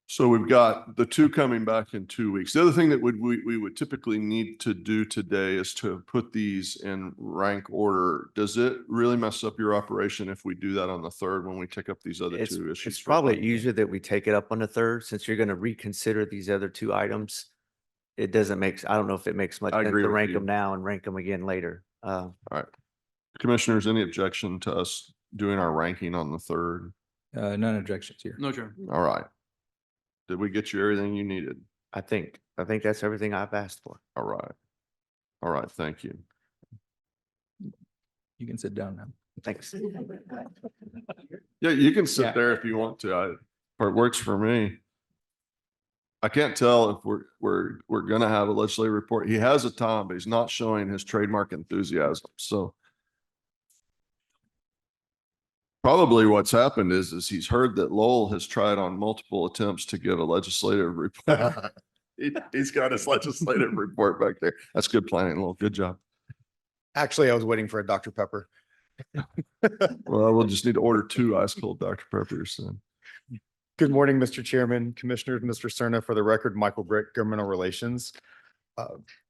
So we've got the two coming back in 2 weeks. The other thing that we would typically need to do today is to put these in rank order. Does it really mess up your operation if we do that on the 3rd when we take up these other two issues? It's probably easier that we take it up on the 3rd since you're going to reconsider these other two items. It doesn't make, I don't know if it makes much I sense agree to with rank you. them now and rank them again later. All right. Commissioners, any objection to us doing our ranking on the 3rd? None objections here. No, Chair. All right. Did we get you everything you needed? I think that's everything I've asked for. All right. All right. Thank you. You can sit down now. Thanks. Yeah, you can sit Yeah. there if you want to. It works for me. I can't tell if we're gonna have a legislative report. He has a time, but he's not showing his trademark enthusiasm, so. Probably what's happened is he's heard that Lowell has tried on multiple attempts to get a legislative report. He's got his legislative report back there. That's good planning, Lowell. Good job. Actually, I was waiting for a Dr. Pepper. Well, we'll just need to order 2 ice cold Dr. Peppers then. Good morning, Mr. Chairman, Commissioners, Mr. Cerna. For the record, Michael Brick, Governmental Relations.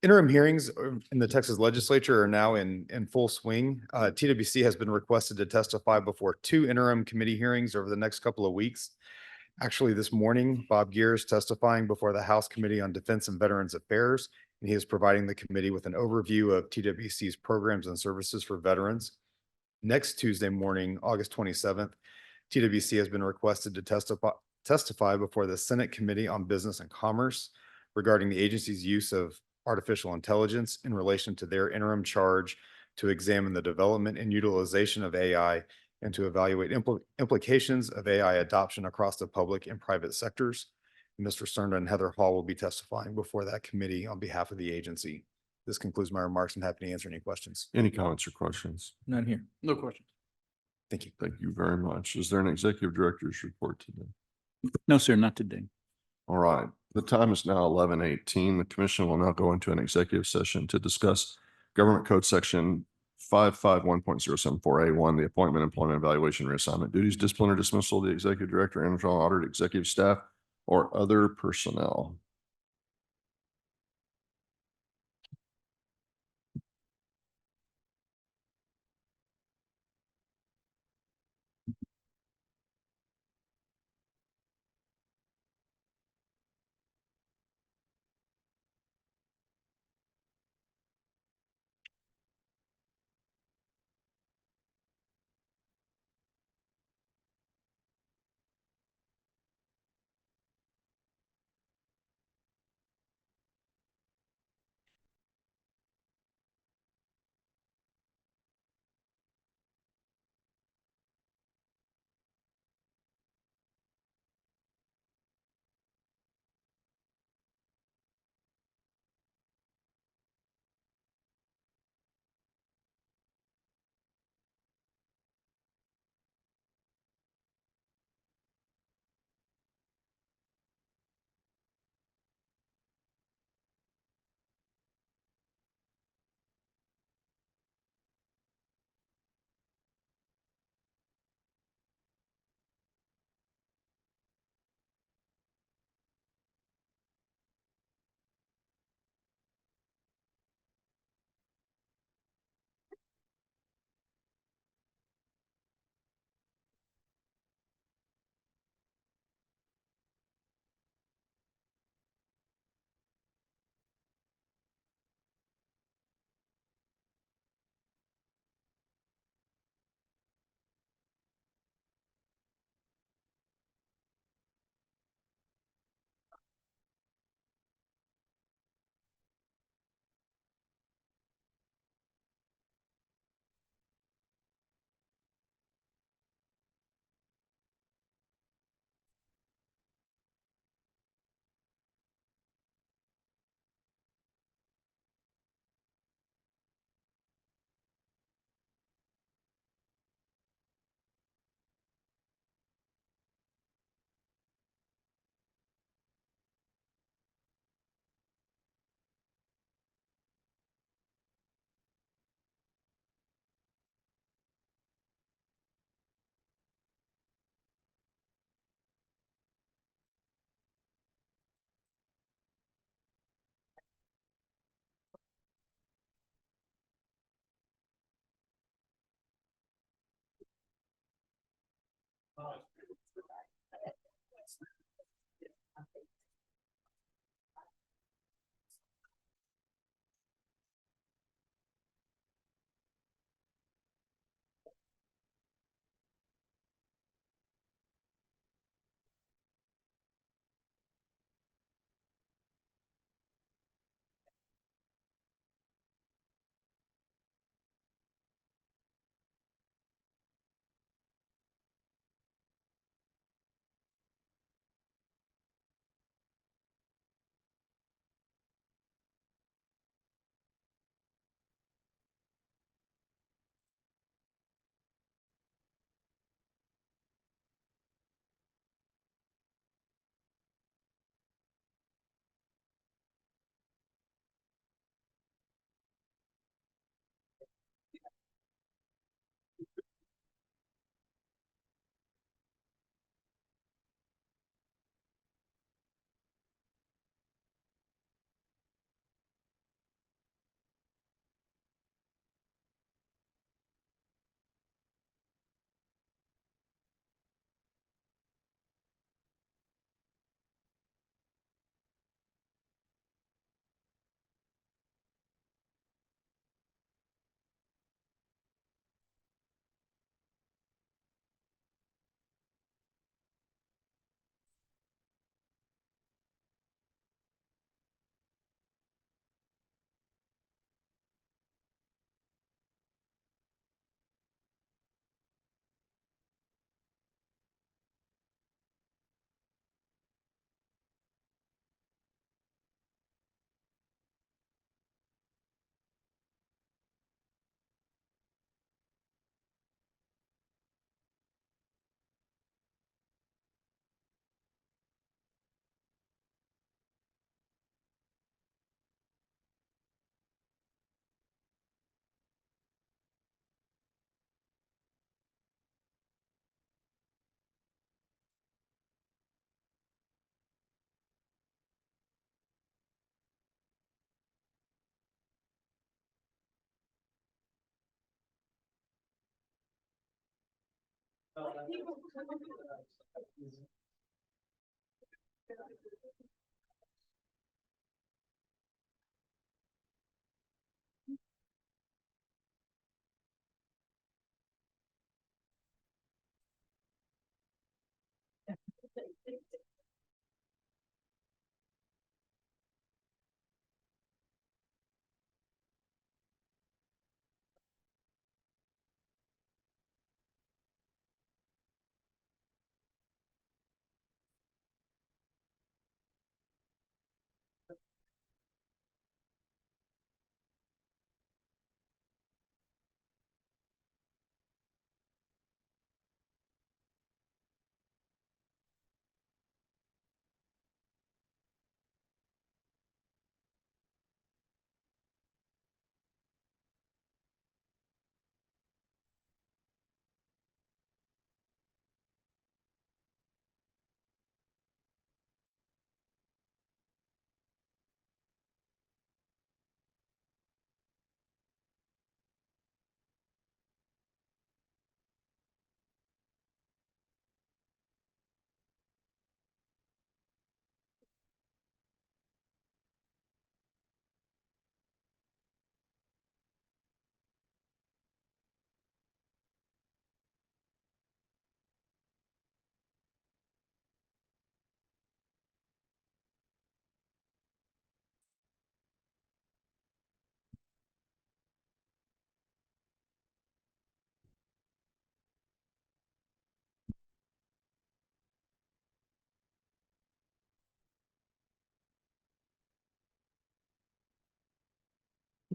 Interim hearings in the Texas Legislature are now in full swing. TWC has been requested to testify before 2 interim committee hearings over the next couple of weeks. Actually, this morning, Bob Gear is testifying before the House Committee on Defense and Veterans Affairs, and he is providing the committee with an overview of TWC's programs and services for veterans. Next Tuesday morning, August 27th, TWC has been requested to testify before the Senate Committee on Business and Commerce regarding the agency's use of artificial intelligence in relation to their interim charge to examine the development and utilization of AI and to evaluate implications of AI adoption across the public and private sectors. Mr. Cerna and Heather Hall will be testifying before that committee on behalf of the agency. This concludes my remarks. I'm happy to answer any questions. Any comments or questions? None here. No questions. Thank you. Thank you very much. Is there an executive director's report today? No, sir, not today. All right. The time is now 11:18. The commission will now go into an executive session to discuss Government Code Section 551.074A1, the appointment, employment, evaluation, reassignment duties, discipline or dismissal of the executive director, internal audit, executive staff, or other personnel.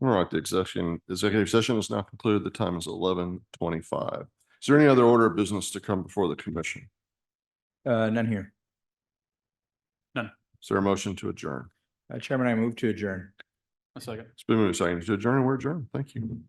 All right, the executive session is now concluded. The time is 11:25. Is there any other order of business to come before the commission? None here. Is there a motion to adjourn? Chairman, I move to adjourn. A second. It's been moved and seconded to adjourn, and we're adjourned. Thank you.